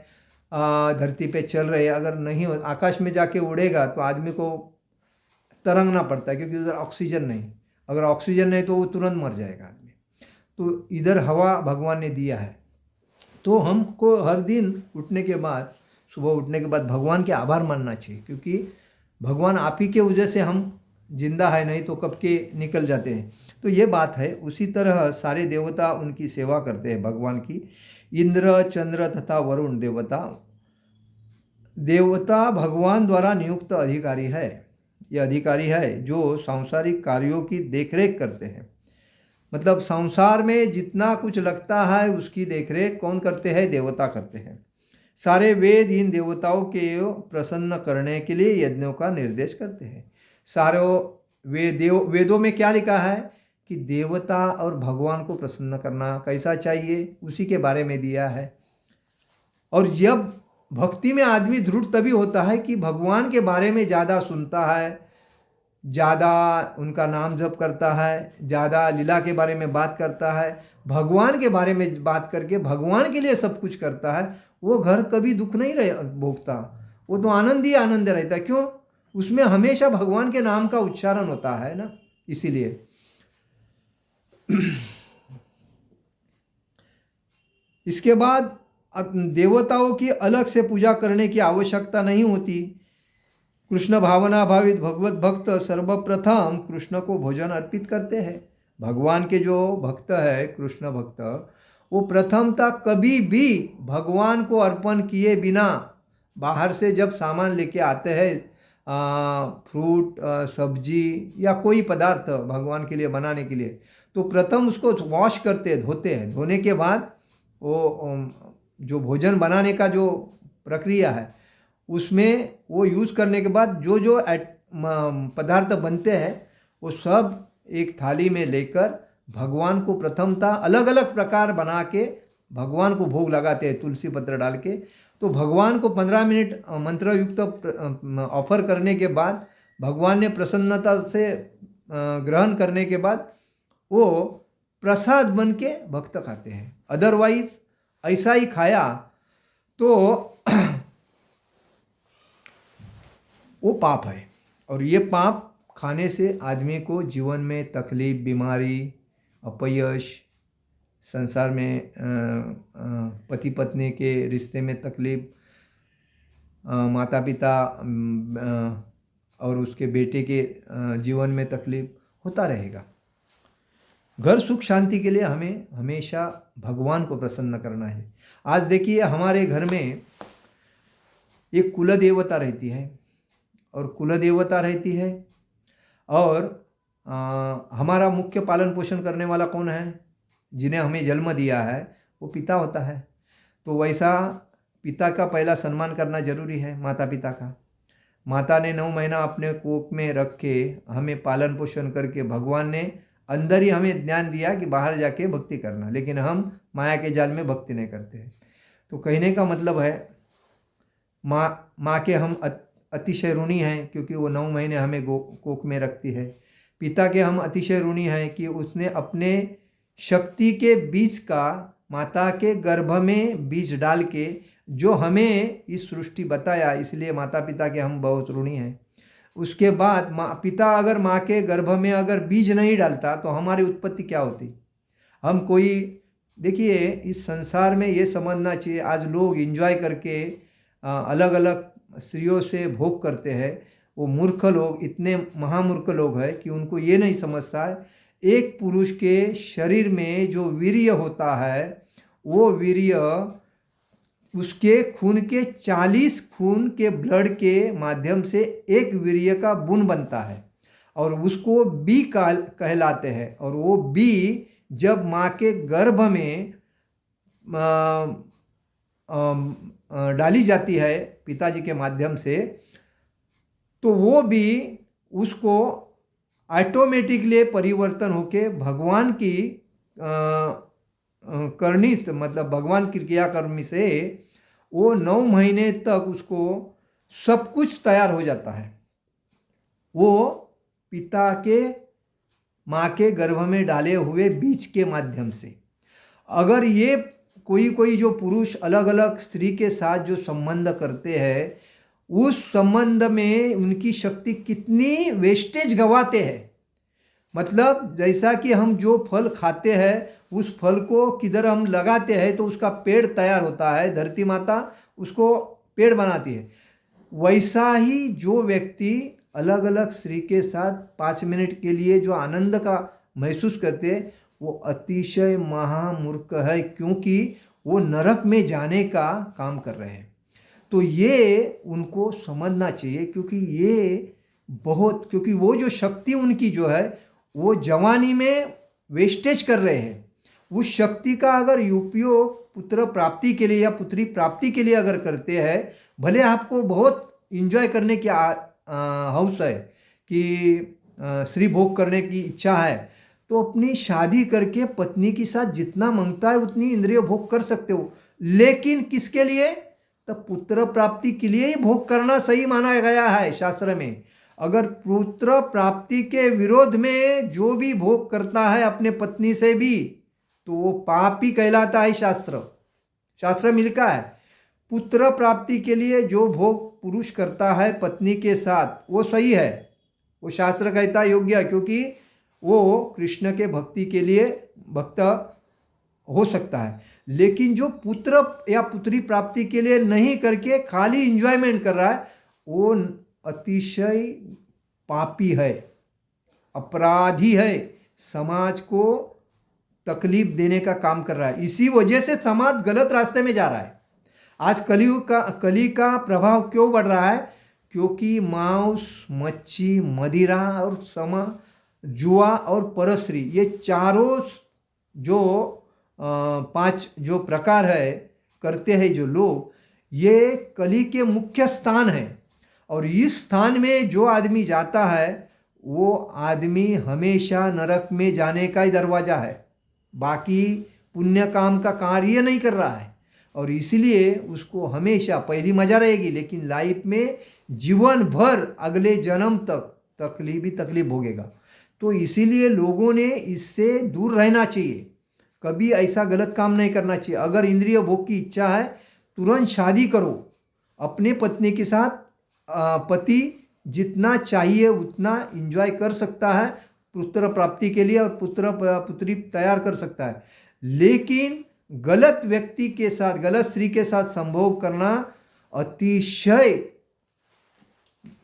धरती पे चल रहे हैं। अगर नहीं आकाश में जाके उड़ेगा तो आदमी को तरंगना पड़ता है, क्योंकि उधर ऑक्सीजन नहीं, अगर ऑक्सीजन नहीं तो वो तुरंत मर जाएगा आदमी। तो इधर हवा भगवान ने दिया है। तो हमको हर दिन उठने के बाद, सुबह उठने के बाद भगवान के आभार मानना चाहिए, क्योंकि भगवान आप ही के वजह से हम जिंदा है, नहीं तो कब के निकल जाते हैं। तो ये बात है। उसी तरह सारे देवता उनकी सेवा करते हैं भगवान की। इंद्र, चंद्र तथा वरुण देवता भगवान द्वारा नियुक्त अधिकारी है। ये अधिकारी है जो सांसारिक कार्यों की देखरेख करते हैं। मतलब संसार में जितना कुछ लगता है उसकी देखरेख कौन करते हैं? देवता करते हैं। सारे वेद इन देवताओं के प्रसन्न करने के लिए यज्ञों का निर्देश करते हैं। वेदों में क्या लिखा है कि देवता और भगवान को प्रसन्न करना कैसा चाहिए, उसी के बारे में दिया है। और जब भक्ति में आदमी दृढ़ तभी होता है कि भगवान के बारे में ज़्यादा सुनता है, ज़्यादा उनका नाम जप करता है, ज़्यादा लीला के बारे में बात करता है, भगवान के बारे में बात करके भगवान के लिए सब कुछ करता है। वो घर कभी दुख नहीं भोगता, वो तो आनंद ही आनंद रहता है। क्यों? उसमें हमेशा भगवान के नाम का उच्चारण होता है ना, इसीलिए। इसके बाद देवताओं की अलग से पूजा करने की आवश्यकता नहीं होती। कृष्ण भावना भावित भगवत भक्त सर्वप्रथम कृष्ण को भोजन अर्पित करते हैं। भगवान के जो भक्त है, कृष्ण भक्त, वो प्रथमतः कभी भी भगवान को अर्पण किए बिना बाहर से जब सामान लेके आते हैं, फ्रूट, सब्जी या कोई पदार्थ भगवान के लिए बनाने के लिए, तो प्रथम उसको वॉश करते हैं, धोते हैं। धोने के बाद वो जो भोजन बनाने का जो प्रक्रिया है उसमें वो यूज़ करने के बाद जो जो पदार्थ बनते हैं वो सब एक थाली में लेकर भगवान को प्रथमतः अलग अलग प्रकार बना के भगवान को भोग लगाते हैं, तुलसी पत्र डाल के। तो भगवान को 15 मिनट मंत्रयुक्त ऑफर करने के बाद भगवान ने प्रसन्नता से ग्रहण करने के बाद वो प्रसाद बन के भक्त खाते हैं। अदरवाइज ऐसा ही खाया तो वो पाप है। और ये पाप खाने से आदमी को जीवन में तकलीफ, बीमारी, अपयश, संसार में पति पत्नी के रिश्ते में तकलीफ, माता पिता और उसके बेटे के जीवन में तकलीफ होता रहेगा। घर सुख शांति के लिए हमें हमेशा भगवान को प्रसन्न करना है। आज देखिए हमारे घर में एक कुल देवता रहती है, और कुल देवता रहती है, और हमारा मुख्य पालन पोषण करने वाला कौन है? जिन्हें हमें जन्म दिया है वो पिता होता है। तो वैसा पिता का पहला सम्मान करना जरूरी है, माता पिता का। माता ने 9 महीना अपने कोख में रख के हमें पालन पोषण करके भगवान ने अंदर ही हमें ज्ञान दिया कि बाहर जाके भक्ति करना, लेकिन हम माया के जाल में भक्ति नहीं करते हैं। तो कहने का मतलब है माँ के हम अतिशय ऋणी हैं, क्योंकि वो 9 महीने हमें कोख में रखती है। पिता के हम अतिशय ऋणी हैं कि उसने अपने शक्ति के बीज का माता के गर्भ में बीज डाल के जो हमें इस सृष्टि बताया, इसलिए माता पिता के हम बहुत ऋणी हैं। उसके बाद पिता अगर माँ के गर्भ में अगर बीज नहीं डालता तो हमारी उत्पत्ति क्या होती? हम कोई, देखिए इस संसार में ये समझना चाहिए, आज लोग एंजॉय करके अलग अलग स्त्रियों से भोग करते हैं। वो मूर्ख लोग, इतने महामूर्ख लोग हैं कि उनको ये नहीं समझता है एक पुरुष के शरीर में जो वीर्य होता है, वो वीर्य उसके खून के 40 खून के ब्लड के माध्यम से एक वीर्य का बुन बनता है, और उसको बी कहलाते हैं। और वो बी जब माँ के गर्भ में डाली जाती है पिताजी के माध्यम से, तो वो भी उसको ऑटोमेटिकली परिवर्तन होके भगवान की करनी से, मतलब भगवान की क्रियाकर्मी से वो 9 महीने तक उसको सब कुछ तैयार हो जाता है। वो पिता के माँ के गर्भ में डाले हुए बीज के माध्यम से। अगर ये कोई जो पुरुष अलग अलग स्त्री के साथ जो संबंध करते हैं, उस संबंध में उनकी शक्ति कितनी वेस्टेज गवाते हैं। मतलब जैसा कि हम जो फल खाते हैं उस फल को किधर हम लगाते हैं तो उसका पेड़ तैयार होता है, धरती माता उसको पेड़ बनाती है। वैसा ही जो व्यक्ति अलग अलग स्त्री के साथ 5 मिनट के लिए जो आनंद का महसूस करते हैं वो अतिशय महामूर्ख है, क्योंकि वो नरक में जाने का काम कर रहे हैं। तो ये उनको समझना चाहिए, क्योंकि वो जो शक्ति उनकी जो है वो जवानी में वेस्टेज कर रहे हैं। उस शक्ति का अगर उपयोग पुत्र प्राप्ति के लिए या पुत्री प्राप्ति के लिए अगर करते हैं, भले आपको बहुत इंजॉय करने की हौस है कि स्त्री भोग करने की इच्छा है, तो अपनी शादी करके पत्नी के साथ जितना मांगता है उतनी इंद्रिय भोग कर सकते हो, लेकिन किसके लिए? तो पुत्र प्राप्ति के लिए ही भोग करना सही माना गया है शास्त्र में। अगर पुत्र प्राप्ति के विरोध में जो भी भोग करता है अपने पत्नी से भी, तो वो पापी कहलाता है। शास्त्र में लिखा है पुत्र प्राप्ति के लिए जो भोग पुरुष करता है पत्नी के साथ वो सही है, वो शास्त्र कहता है योग्य है, क्योंकि वो कृष्ण के भक्ति के लिए भक्त हो सकता है। लेकिन जो पुत्र या पुत्री प्राप्ति के लिए नहीं करके खाली इंजॉयमेंट कर रहा है वो अतिशय पापी है, अपराधी है, समाज को तकलीफ देने का काम कर रहा है। इसी वजह से समाज गलत रास्ते में जा रहा है। आज कली का प्रभाव क्यों बढ़ रहा है? क्योंकि मांस, मच्छी, मदिरा और जुआ और परस्त्री, ये चारों जो 5 जो प्रकार है करते हैं जो लोग, ये कली के मुख्य स्थान है। और इस स्थान में जो आदमी जाता है वो आदमी हमेशा नरक में जाने का ही दरवाज़ा है, बाकी पुण्य काम का कार्य नहीं कर रहा है। और इसलिए उसको हमेशा पहली मजा रहेगी, लेकिन लाइफ में जीवन भर अगले जन्म तक तकलीफ भोगेगा। तो इसीलिए लोगों ने इससे दूर रहना चाहिए, कभी ऐसा गलत काम नहीं करना चाहिए। अगर इंद्रिय भोग की इच्छा है तुरंत शादी करो अपने पत्नी के साथ। पति जितना चाहिए उतना एंजॉय कर सकता है पुत्र प्राप्ति के लिए और पुत्र पुत्री तैयार कर सकता है, लेकिन गलत व्यक्ति के साथ, गलत स्त्री के साथ संभोग करना अतिशय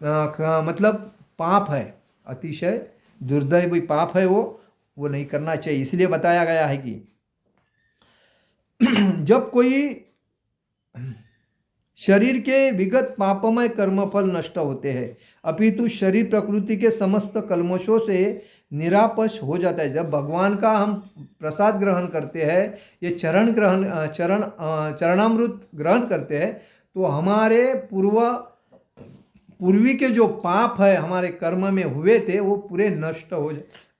मतलब पाप है, अतिशय दुर्दैवी पाप है, वो नहीं करना चाहिए। इसलिए बताया गया है कि जब कोई शरीर के विगत पापमय कर्मफल नष्ट होते हैं, अपितु शरीर प्रकृति के समस्त कल्मशों से निरापश हो जाता है। जब भगवान का हम प्रसाद ग्रहण करते हैं, ये चरणामृत ग्रहण करते हैं, तो हमारे पूर्वी के जो पाप है हमारे कर्म में हुए थे वो पूरे नष्ट हो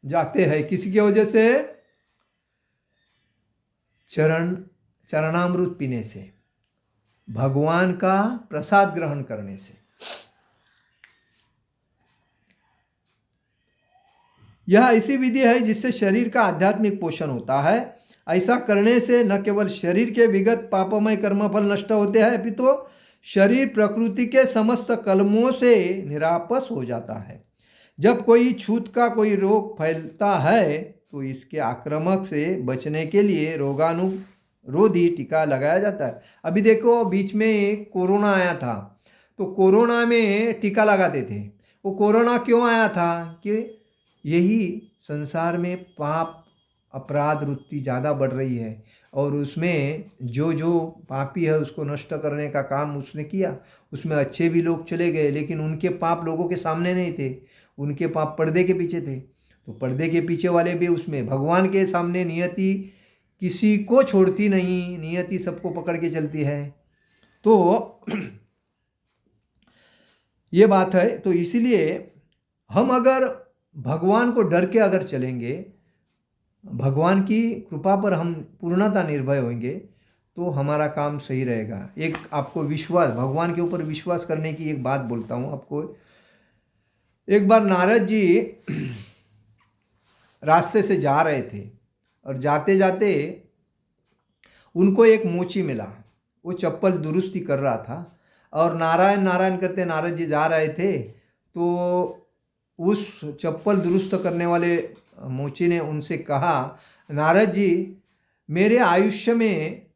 जाते हैं। किसी की वजह से? चरणामृत पीने से, भगवान का प्रसाद ग्रहण करने से। यह ऐसी विधि है जिससे शरीर का आध्यात्मिक पोषण होता है। ऐसा करने से न केवल शरीर के विगत पापमय कर्मफल नष्ट होते हैं, अपितु तो शरीर प्रकृति के समस्त कलमों से निरापस हो जाता है। जब कोई छूत का कोई रोग फैलता है तो इसके आक्रामक से बचने के लिए रोगानुरोधी टीका लगाया जाता है। अभी देखो बीच में कोरोना आया था, तो कोरोना में टीका लगाते थे। वो कोरोना क्यों आया था? कि यही संसार में पाप अपराध वृत्ति ज़्यादा बढ़ रही है और उसमें जो पापी है उसको नष्ट करने का काम उसने किया। उसमें अच्छे भी लोग चले गए, लेकिन उनके पाप लोगों के सामने नहीं थे, उनके पाप पर्दे के पीछे थे। तो पर्दे के पीछे वाले भी उसमें, भगवान के सामने नियति किसी को छोड़ती नहीं, नियति सबको पकड़ के चलती है। तो ये बात है। तो इसीलिए हम अगर भगवान को डर के अगर चलेंगे, भगवान की कृपा पर हम पूर्णतः निर्भय होंगे, तो हमारा काम सही रहेगा। एक आपको विश्वास, भगवान के ऊपर विश्वास करने की एक बात बोलता हूँ आपको। एक बार नारद जी रास्ते से जा रहे थे और जाते जाते उनको एक मोची मिला। वो चप्पल दुरुस्ती कर रहा था। और नारायण नारायण करते नारद जी जा रहे थे, तो उस चप्पल दुरुस्त करने वाले मोची ने उनसे कहा, नारद जी मेरे आयुष्य में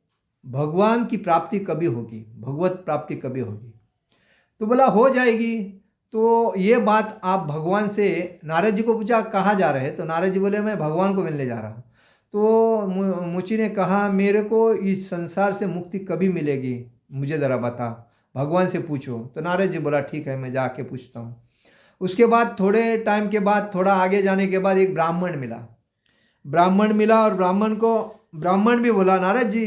भगवान की प्राप्ति कभी होगी, भगवत प्राप्ति कभी होगी? तो बोला हो जाएगी। तो ये बात आप भगवान से, नारद जी को पूछा कहाँ जा रहे हैं? तो नारद जी बोले मैं भगवान को मिलने जा रहा हूँ। तो मुचि ने कहा मेरे को इस संसार से मुक्ति कभी मिलेगी, मुझे ज़रा बता, भगवान से पूछो। तो नारद जी बोला ठीक है, मैं जाके पूछता हूँ। उसके बाद थोड़े टाइम के बाद, थोड़ा आगे जाने के बाद एक ब्राह्मण मिला और ब्राह्मण भी बोला नारद जी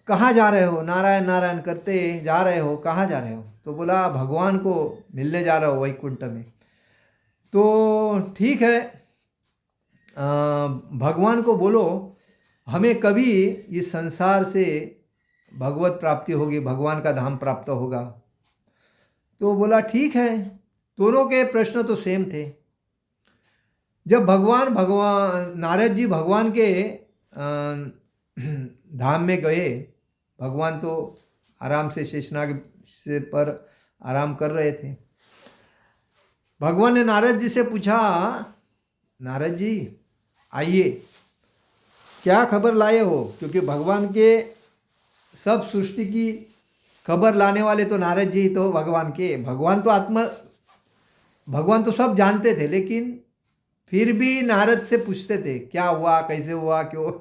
कहाँ जा रहे हो? नारायण नारायण करते जा रहे हो, कहाँ जा रहे हो? तो बोला भगवान को मिलने जा रहा हो वैकुंठ में। तो ठीक है, भगवान को बोलो हमें कभी इस संसार से भगवत प्राप्ति होगी, भगवान का धाम प्राप्त होगा। तो बोला ठीक है। दोनों के प्रश्न तो सेम थे। जब भगवान नारद जी भगवान के धाम में गए, भगवान तो आराम से शेषनाग से पर आराम कर रहे थे। भगवान ने नारद जी से पूछा, नारद जी आइए, क्या खबर लाए हो? क्योंकि भगवान के सब सृष्टि की खबर लाने वाले तो नारद जी तो भगवान के, भगवान तो सब जानते थे, लेकिन फिर भी नारद से पूछते थे क्या हुआ, कैसे हुआ, क्यों?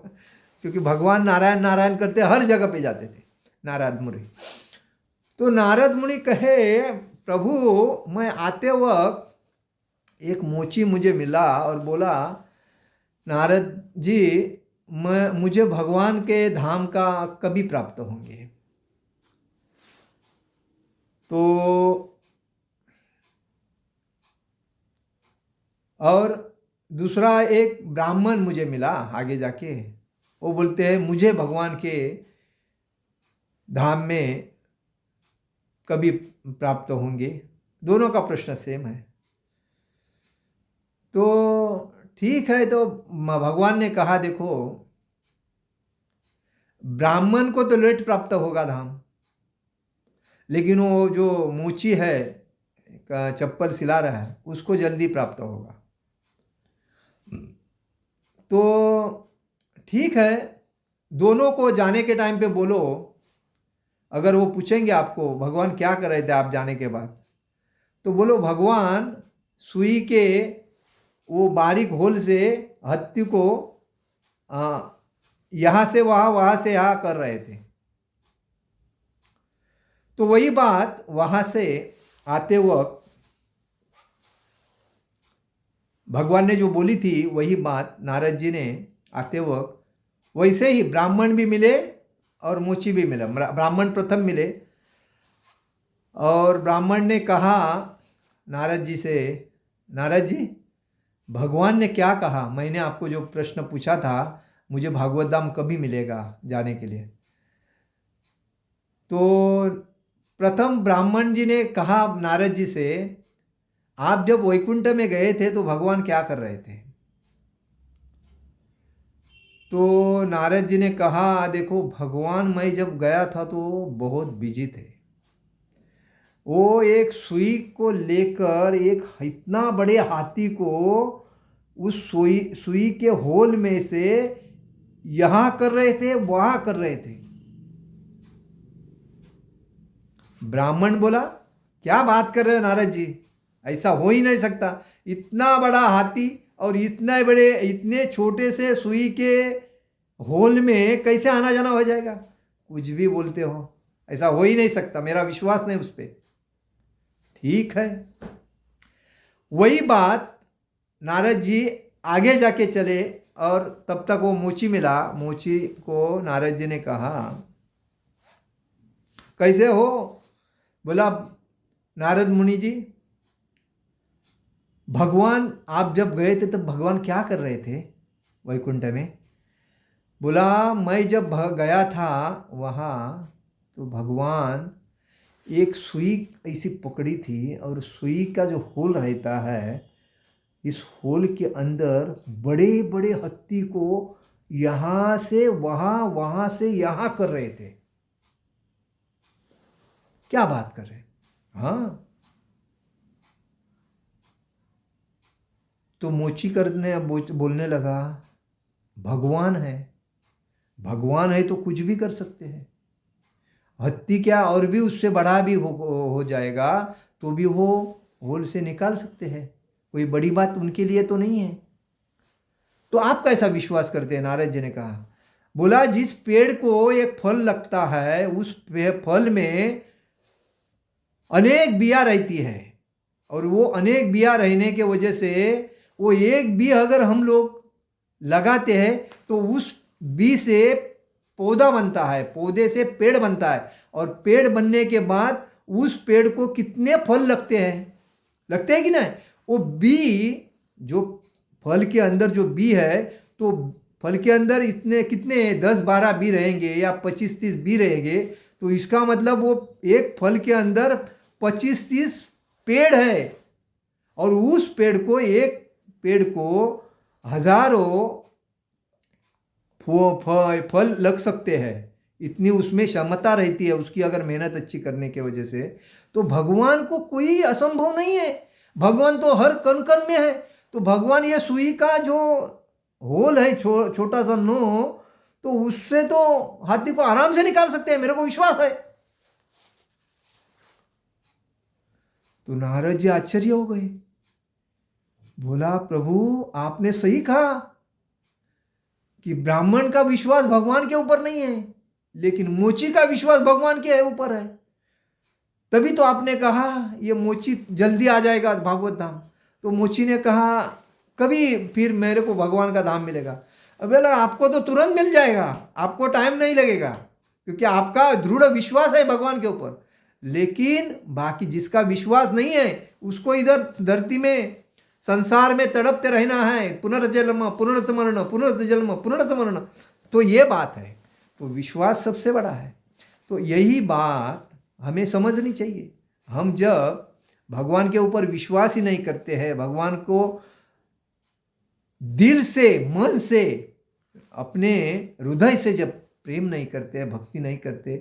क्योंकि भगवान नारायण नारायण करते हर जगह पे जाते थे नारद मुनि। तो नारद मुनि कहे प्रभु मैं आते वक्त एक मोची मुझे मिला और बोला नारद जी मुझे भगवान के धाम का कभी प्राप्त होंगे? तो और दूसरा एक ब्राह्मण मुझे मिला आगे जाके, वो बोलते हैं मुझे भगवान के धाम में कभी प्राप्त होंगे। दोनों का प्रश्न सेम है। तो ठीक है, तो भगवान ने कहा देखो ब्राह्मण को तो लेट प्राप्त होगा धाम, लेकिन वो जो मूची है चप्पल सिला रहा है उसको जल्दी प्राप्त होगा। तो ठीक है, दोनों को जाने के टाइम पे बोलो, अगर वो पूछेंगे आपको भगवान क्या कर रहे थे आप जाने के बाद, तो बोलो भगवान सुई के वो बारीक होल से हत्ती को यहाँ से वहाँ से यहाँ कर रहे थे। तो वही बात वहाँ से आते वक्त भगवान ने जो बोली थी वही बात नारद जी ने आते वक्त वैसे ही ब्राह्मण भी मिले और मोची भी मिला। ब्राह्मण प्रथम मिले और ब्राह्मण ने कहा नारद जी से, नारद जी भगवान ने क्या कहा? मैंने आपको जो प्रश्न पूछा था मुझे भागवत धाम कभी मिलेगा जाने के लिए। तो प्रथम ब्राह्मण जी ने कहा नारद जी से, आप जब वैकुंठ में गए थे तो भगवान क्या कर रहे थे? तो नारद जी ने कहा देखो भगवान मैं जब गया था तो बहुत बिजी थे। वो एक सुई को लेकर एक इतना बड़े हाथी को उस सुई के होल में से यहाँ कर रहे थे, वहाँ कर रहे थे। ब्राह्मण बोला क्या बात कर रहे हो नारद जी, ऐसा हो ही नहीं सकता। इतना बड़ा हाथी और इतने छोटे से सुई के होल में कैसे आना जाना हो जाएगा? कुछ भी बोलते हो, ऐसा हो ही नहीं सकता, मेरा विश्वास नहीं उस पर। ठीक है, वही बात नारद जी आगे जाके चले और तब तक वो मोची मिला। मोची को नारद जी ने कहा कैसे हो? बोला नारद मुनि जी भगवान आप जब गए थे तब भगवान क्या कर रहे थे वैकुंठ में? बोला मैं जब गया था वहाँ तो भगवान एक सुई ऐसी पकड़ी थी और सुई का जो होल रहता है, इस होल के अंदर बड़े बड़े हत्ती को यहाँ से वहाँ, वहाँ से यहाँ कर रहे थे। क्या बात कर रहे हैं? हाँ, तो मोची करने बोलने लगा, भगवान है, भगवान है तो कुछ भी कर सकते हैं। हत्ती क्या, और भी उससे बड़ा भी हो जाएगा तो भी वो होल से निकाल सकते हैं। कोई बड़ी बात उनके लिए तो नहीं है। तो आप कैसा विश्वास करते हैं? नारद जी ने कहा, बोला जिस पेड़ को एक फल लगता है उस फल में अनेक बिया रहती है, और वो अनेक बिया रहने के वजह से वो एक बी अगर हम लोग लगाते हैं तो उस बी से पौधा बनता है, पौधे से पेड़ बनता है, और पेड़ बनने के बाद उस पेड़ को कितने फल लगते हैं कि नहीं? वो बी, जो फल के अंदर जो बी है, तो फल के अंदर इतने कितने 10-12 बी रहेंगे या 25-30 बी रहेंगे, तो इसका मतलब वो एक फल के अंदर 25-30 पेड़ है, और उस पेड़ को, एक पेड़ को हजारों फल लग सकते हैं। इतनी उसमें क्षमता रहती है उसकी, अगर मेहनत अच्छी करने की वजह से। तो भगवान को कोई असंभव नहीं है, भगवान तो हर कण कण में है। तो भगवान ये सुई का जो होल है, छोटा सा नो, तो उससे तो हाथी को आराम से निकाल सकते हैं, मेरे को विश्वास है। तो नारद जी आश्चर्य हो गए, बोला प्रभु आपने सही कहा कि ब्राह्मण का विश्वास भगवान के ऊपर नहीं है, लेकिन मोची का विश्वास भगवान के ऊपर है। तभी तो आपने कहा ये मोची जल्दी आ जाएगा भागवत धाम। तो मोची ने कहा कभी फिर मेरे को भगवान का धाम मिलेगा? अब बोला आपको तो तुरंत मिल जाएगा, आपको टाइम नहीं लगेगा, क्योंकि आपका दृढ़ विश्वास है भगवान के ऊपर। लेकिन बाकी जिसका विश्वास नहीं है उसको इधर धरती में, संसार में तड़पते रहना है, पुनर्जन्म पुनर्स्मरण पुनर्जन्म पुनर्स्मरण। तो ये बात है। तो विश्वास सबसे बड़ा है। तो यही बात हमें समझनी चाहिए। हम जब भगवान के ऊपर विश्वास ही नहीं करते हैं, भगवान को दिल से, मन से, अपने हृदय से जब प्रेम नहीं करते, भक्ति नहीं करते,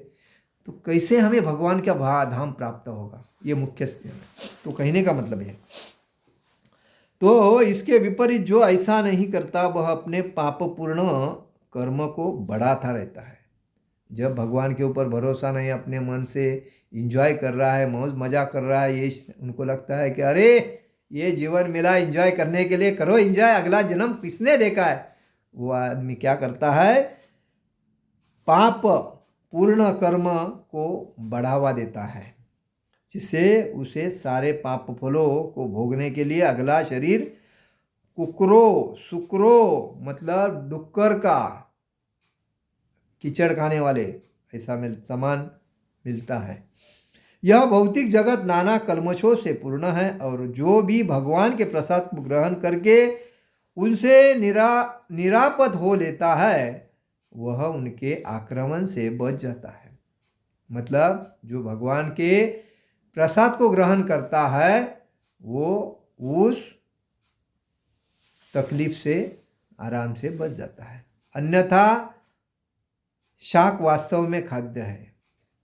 तो कैसे हमें भगवान का धाम प्राप्त होगा? ये मुख्य स्थिति है। तो कहने का मतलब है, तो इसके विपरीत जो ऐसा नहीं करता वह अपने पापपूर्ण कर्म को बढ़ाता रहता है। जब भगवान के ऊपर भरोसा नहीं, अपने मन से एंजॉय कर रहा है, मौज मजा कर रहा है, ये उनको लगता है कि अरे ये जीवन मिला एंजॉय करने के लिए, करो एंजॉय, अगला जन्म किसने देखा है? वो आदमी क्या करता है? पाप पूर्ण कर्म को बढ़ावा देता है, जिससे उसे सारे पाप फलों को भोगने के लिए अगला शरीर कुकरो सुकरो, मतलब डुक्कर का, कीचड़ खाने वाले ऐसा सामान मिलता है। यह भौतिक जगत नाना कल्मशों से पूर्ण है, और जो भी भगवान के प्रसाद को ग्रहण करके उनसे निरापद हो लेता है वह उनके आक्रमण से बच जाता है। मतलब जो भगवान के प्रसाद को ग्रहण करता है वो उस तकलीफ से आराम से बच जाता है। अन्यथा शाक वास्तव में खाद्य है।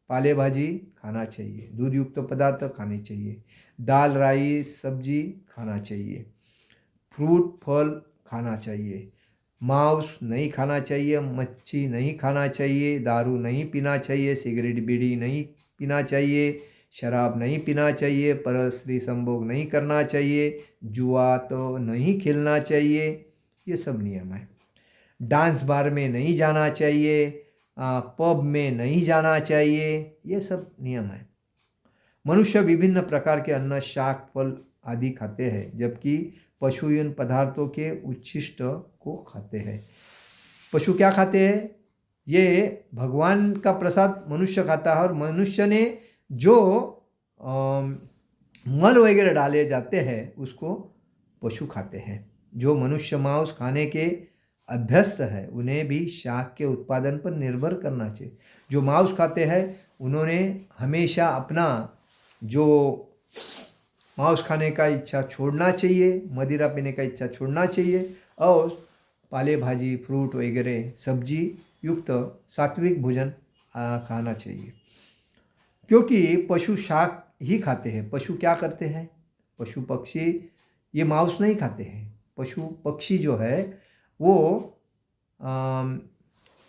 पाले भाजी खाना चाहिए, दूध युक्त पदार्थ खाने चाहिए, दाल राइस सब्जी खाना चाहिए, फ्रूट फल खाना चाहिए, मांस नहीं खाना चाहिए, मच्छी नहीं खाना चाहिए, दारू नहीं पीना चाहिए, सिगरेट बीड़ी नहीं पीना चाहिए, शराब नहीं पीना चाहिए, परस्त्री संभोग नहीं करना चाहिए, जुआ तो नहीं खेलना चाहिए। ये सब नियम है। डांस बार में नहीं जाना चाहिए, पब में नहीं जाना चाहिए, ये सब नियम है। मनुष्य विभिन्न प्रकार के अन्न, शाक, फल आदि खाते हैं, जबकि पशु इन पदार्थों के उच्छिष्ट को खाते हैं। पशु क्या खाते हैं? ये भगवान का प्रसाद मनुष्य खाता है, और मनुष्य ने जो मल वगैरह डाले जाते हैं उसको पशु खाते हैं। जो मनुष्य मांस खाने के अभ्यस्त है उन्हें भी शाक के उत्पादन पर निर्भर करना चाहिए। जो मांस खाते हैं उन्होंने हमेशा अपना जो मांस खाने का इच्छा छोड़ना चाहिए, मदिरा पीने का इच्छा छोड़ना चाहिए, और पाले भाजी फ्रूट वगैरह सब्जी युक्त सात्विक भोजन खाना चाहिए। क्योंकि पशु शाक ही खाते हैं। पशु क्या करते हैं? पशु पक्षी ये मांस नहीं खाते हैं। पशु पक्षी जो है वो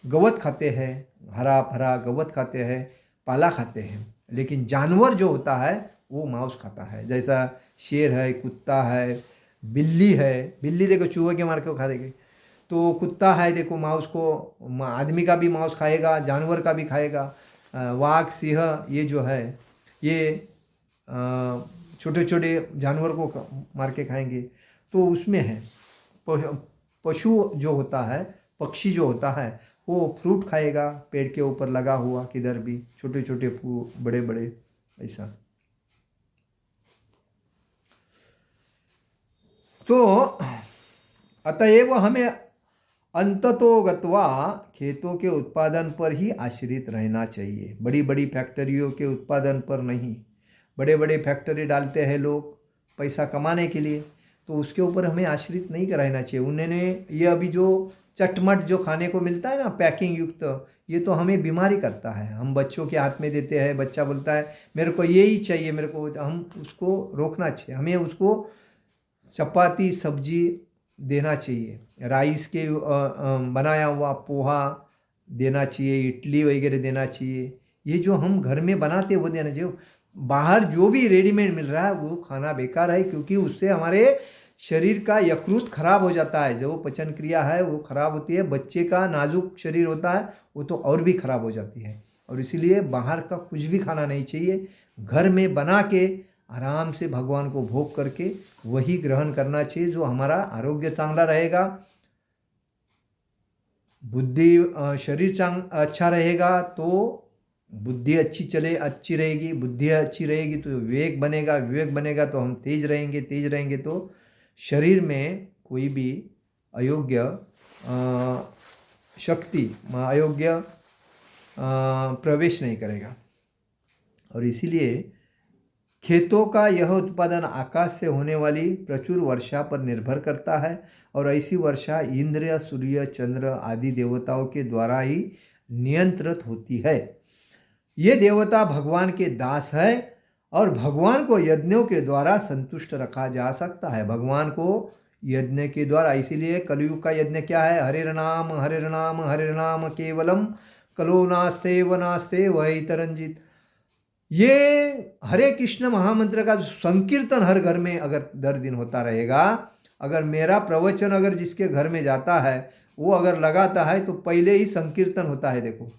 गवत खाते हैं, हरा भरा गवत खाते हैं, पाला खाते हैं। लेकिन जानवर जो होता है वो मांस खाता है। जैसा शेर है, कुत्ता है, बिल्ली है। बिल्ली देखो चूहे के मार के खा देगी। तो कुत्ता है देखो मांस को, आदमी का भी मांस खाएगा, जानवर का भी खाएगा। वाघ सिंह ये जो है ये छोटे छोटे जानवर को मार के खाएंगे। तो उसमें है पशु जो होता है, पक्षी जो होता है वो फ्रूट खाएगा, पेड़ के ऊपर लगा हुआ, किधर भी छोटे छोटे बड़े बड़े ऐसा। तो अतएव हमें अंततो गत्वा खेतों के उत्पादन पर ही आश्रित रहना चाहिए, बड़ी बड़ी फैक्ट्रियों के उत्पादन पर नहीं। बड़े बड़े फैक्ट्री डालते हैं लोग पैसा कमाने के लिए, तो उसके ऊपर हमें आश्रित नहीं रहना चाहिए। उन्होंने ये अभी जो चटमट जो खाने को मिलता है ना पैकिंग युक्त, ये तो हमें बीमारी करता है। हम बच्चों के हाथ में देते हैं, बच्चा बोलता है मेरे को ये ही चाहिए, मेरे को, हम उसको रोकना चाहिए। हमें उसको चपाती सब्जी देना चाहिए, राइस के बनाया हुआ पोहा देना चाहिए, इडली वगैरह देना चाहिए। ये जो हम घर में बनाते वो देना चाहिए। बाहर जो भी रेडीमेड मिल रहा है वो खाना बेकार है, क्योंकि उससे हमारे शरीर का यकृत खराब हो जाता है, जो पचन क्रिया है वो खराब होती है। बच्चे का नाजुक शरीर होता है वो तो और भी खराब हो जाती है। और इसीलिए बाहर का कुछ भी खाना नहीं चाहिए। घर में बना के आराम से भगवान को भोग करके वही ग्रहण करना चाहिए, जो हमारा आरोग्य चांगला रहेगा, बुद्धि शरीर अच्छा रहेगा तो बुद्धि अच्छी रहेगी। बुद्धि अच्छी रहेगी तो विवेक बनेगा, विवेक बनेगा तो हम तेज रहेंगे, तेज रहेंगे तो शरीर में कोई भी अयोग्य शक्ति, अयोग्य प्रवेश नहीं करेगा। और इसीलिए खेतों का यह उत्पादन आकाश से होने वाली प्रचुर वर्षा पर निर्भर करता है, और ऐसी वर्षा इंद्र, सूर्य, चंद्र आदि देवताओं के द्वारा ही नियंत्रित होती है। ये देवता भगवान के दास है और भगवान को यज्ञों के द्वारा संतुष्ट रखा जा सकता है। भगवान को यज्ञ के द्वारा, इसीलिए कलयुग का यज्ञ क्या है? हरे नाम हरे नाम हरे नाम केवलम कलो नास्ते व नास्ते वही तरंजित। ये हरे कृष्ण महामंत्र का संकीर्तन हर घर में अगर दर दिन होता रहेगा, अगर मेरा प्रवचन अगर जिसके घर में जाता है वो अगर लगाता है तो पहले ही संकीर्तन होता है देखो,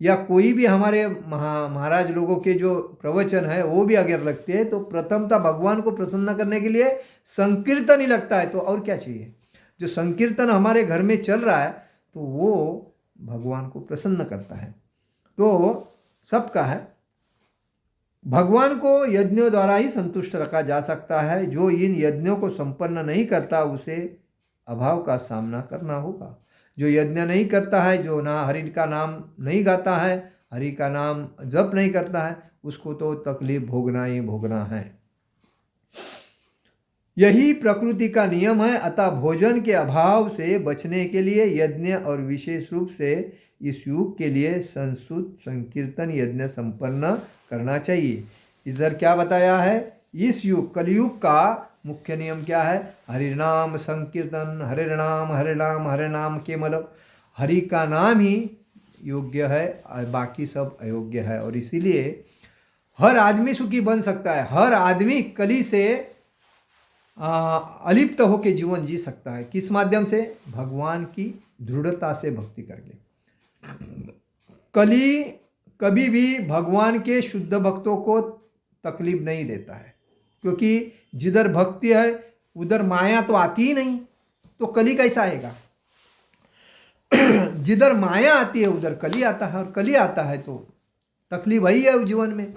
या कोई भी हमारे महाराज लोगों के जो प्रवचन है वो भी अगर लगते हैं तो प्रथमतः भगवान को प्रसन्न करने के लिए संकीर्तन ही लगता है। तो और क्या चाहिए? जो संकीर्तन हमारे घर में चल रहा है तो वो भगवान को प्रसन्न करता है। तो सबका है, भगवान को यज्ञों द्वारा ही संतुष्ट रखा जा सकता है। जो इन यज्ञों को संपन्न नहीं करता उसे अभाव का सामना करना होगा। जो यज्ञ नहीं करता है, जो ना हरि का नाम नहीं गाता है, हरि का नाम जप नहीं करता है, उसको तो तकलीफ भोगना ही भोगना है। यही प्रकृति का नियम है। अतः भोजन के अभाव से बचने के लिए यज्ञ और विशेष रूप से इस युग के लिए संस्तुत संकीर्तन यज्ञ संपन्न करना चाहिए। इधर क्या बताया है? इस युग कलयुग का मुख्य नियम क्या है? हरि नाम संकीर्तन, हरे नाम हरे नाम के मतलब हरि का नाम ही योग्य है और बाकी सब अयोग्य है। और इसीलिए हर आदमी सुखी बन सकता है। हर आदमी कली से अलिप्त होकर जीवन जी सकता है। किस माध्यम से? भगवान की दृढ़ता से भक्ति करके। कली कभी भी भगवान के शुद्ध भक्तों को तकलीफ नहीं देता है, क्योंकि जिधर भक्ति है उधर माया तो आती ही नहीं, तो कली कैसा आएगा? जिधर माया आती है उधर कली आता है, और कली आता है तो तकलीफ वही है जीवन में।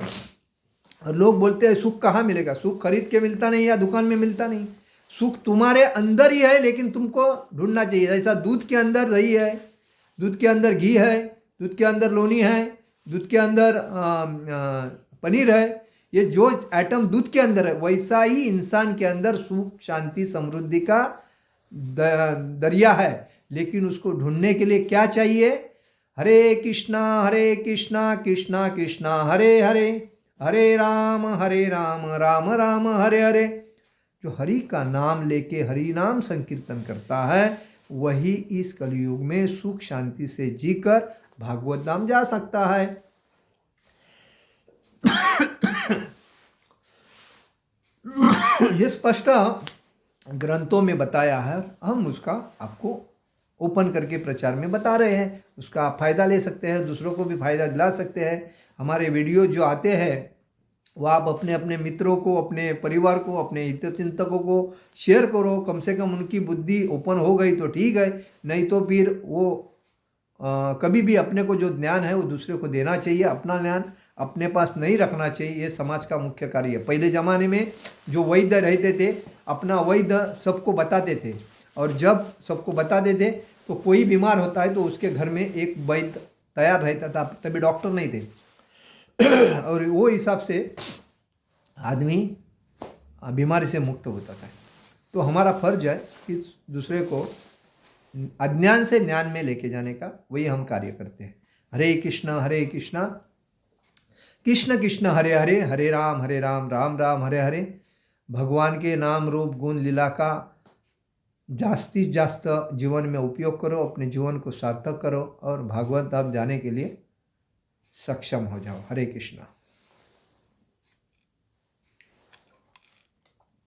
और लोग बोलते हैं सुख कहाँ मिलेगा? सुख खरीद के मिलता नहीं या दुकान में मिलता नहीं। सुख तुम्हारे अंदर ही है, लेकिन तुमको ढूंढना चाहिए। जैसा दूध के अंदर दही है, दूध के अंदर घी है, दूध के अंदर लोनी है, दूध के अंदर पनीर है, ये जो एटम दूध के अंदर है वैसा ही इंसान के अंदर सुख शांति समृद्धि का दरिया है। लेकिन उसको ढूंढने के लिए क्या चाहिए? हरे कृष्णा कृष्णा कृष्णा हरे हरे, हरे राम राम राम हरे हरे। जो हरि का नाम लेके हरि नाम संकीर्तन करता है वही इस कलयुग में सुख शांति से जीकर भागवत धाम जा सकता है। ये स्पष्ट ग्रंथों में बताया है, हम उसका आपको ओपन करके प्रचार में बता रहे हैं। उसका आप फायदा ले सकते हैं, दूसरों को भी फायदा दिला सकते हैं। हमारे वीडियो जो आते हैं वो आप अपने अपने मित्रों को, अपने परिवार को, अपने हितचिंतकों को शेयर करो। कम से कम उनकी बुद्धि ओपन हो गई तो ठीक है, नहीं तो फिर वो कभी भी अपने को जो ज्ञान है वो दूसरे को देना चाहिए। अपना ज्ञान अपने पास नहीं रखना चाहिए, ये समाज का मुख्य कार्य है। पहले ज़माने में जो वैद्य रहते थे अपना वैद्य सबको बताते थे, और जब सबको बताते थे तो कोई बीमार होता है तो उसके घर में एक वैद्य तैयार रहता था, तभी डॉक्टर नहीं थे। और वो हिसाब से आदमी बीमारी से मुक्त होता था। तो हमारा फर्ज है कि दूसरे को अज्ञान से ज्ञान में लेके जाने का, वही हम कार्य करते हैं। हरे कृष्णा कृष्ण कृष्ण हरे हरे, हरे राम राम राम हरे हरे। भगवान के नाम रूप गुण लीला का जास्तीत जास्त जीवन में उपयोग करो, अपने जीवन को सार्थक करो और भागवत धाम जाने के लिए सक्षम हो जाओ। हरे कृष्णा।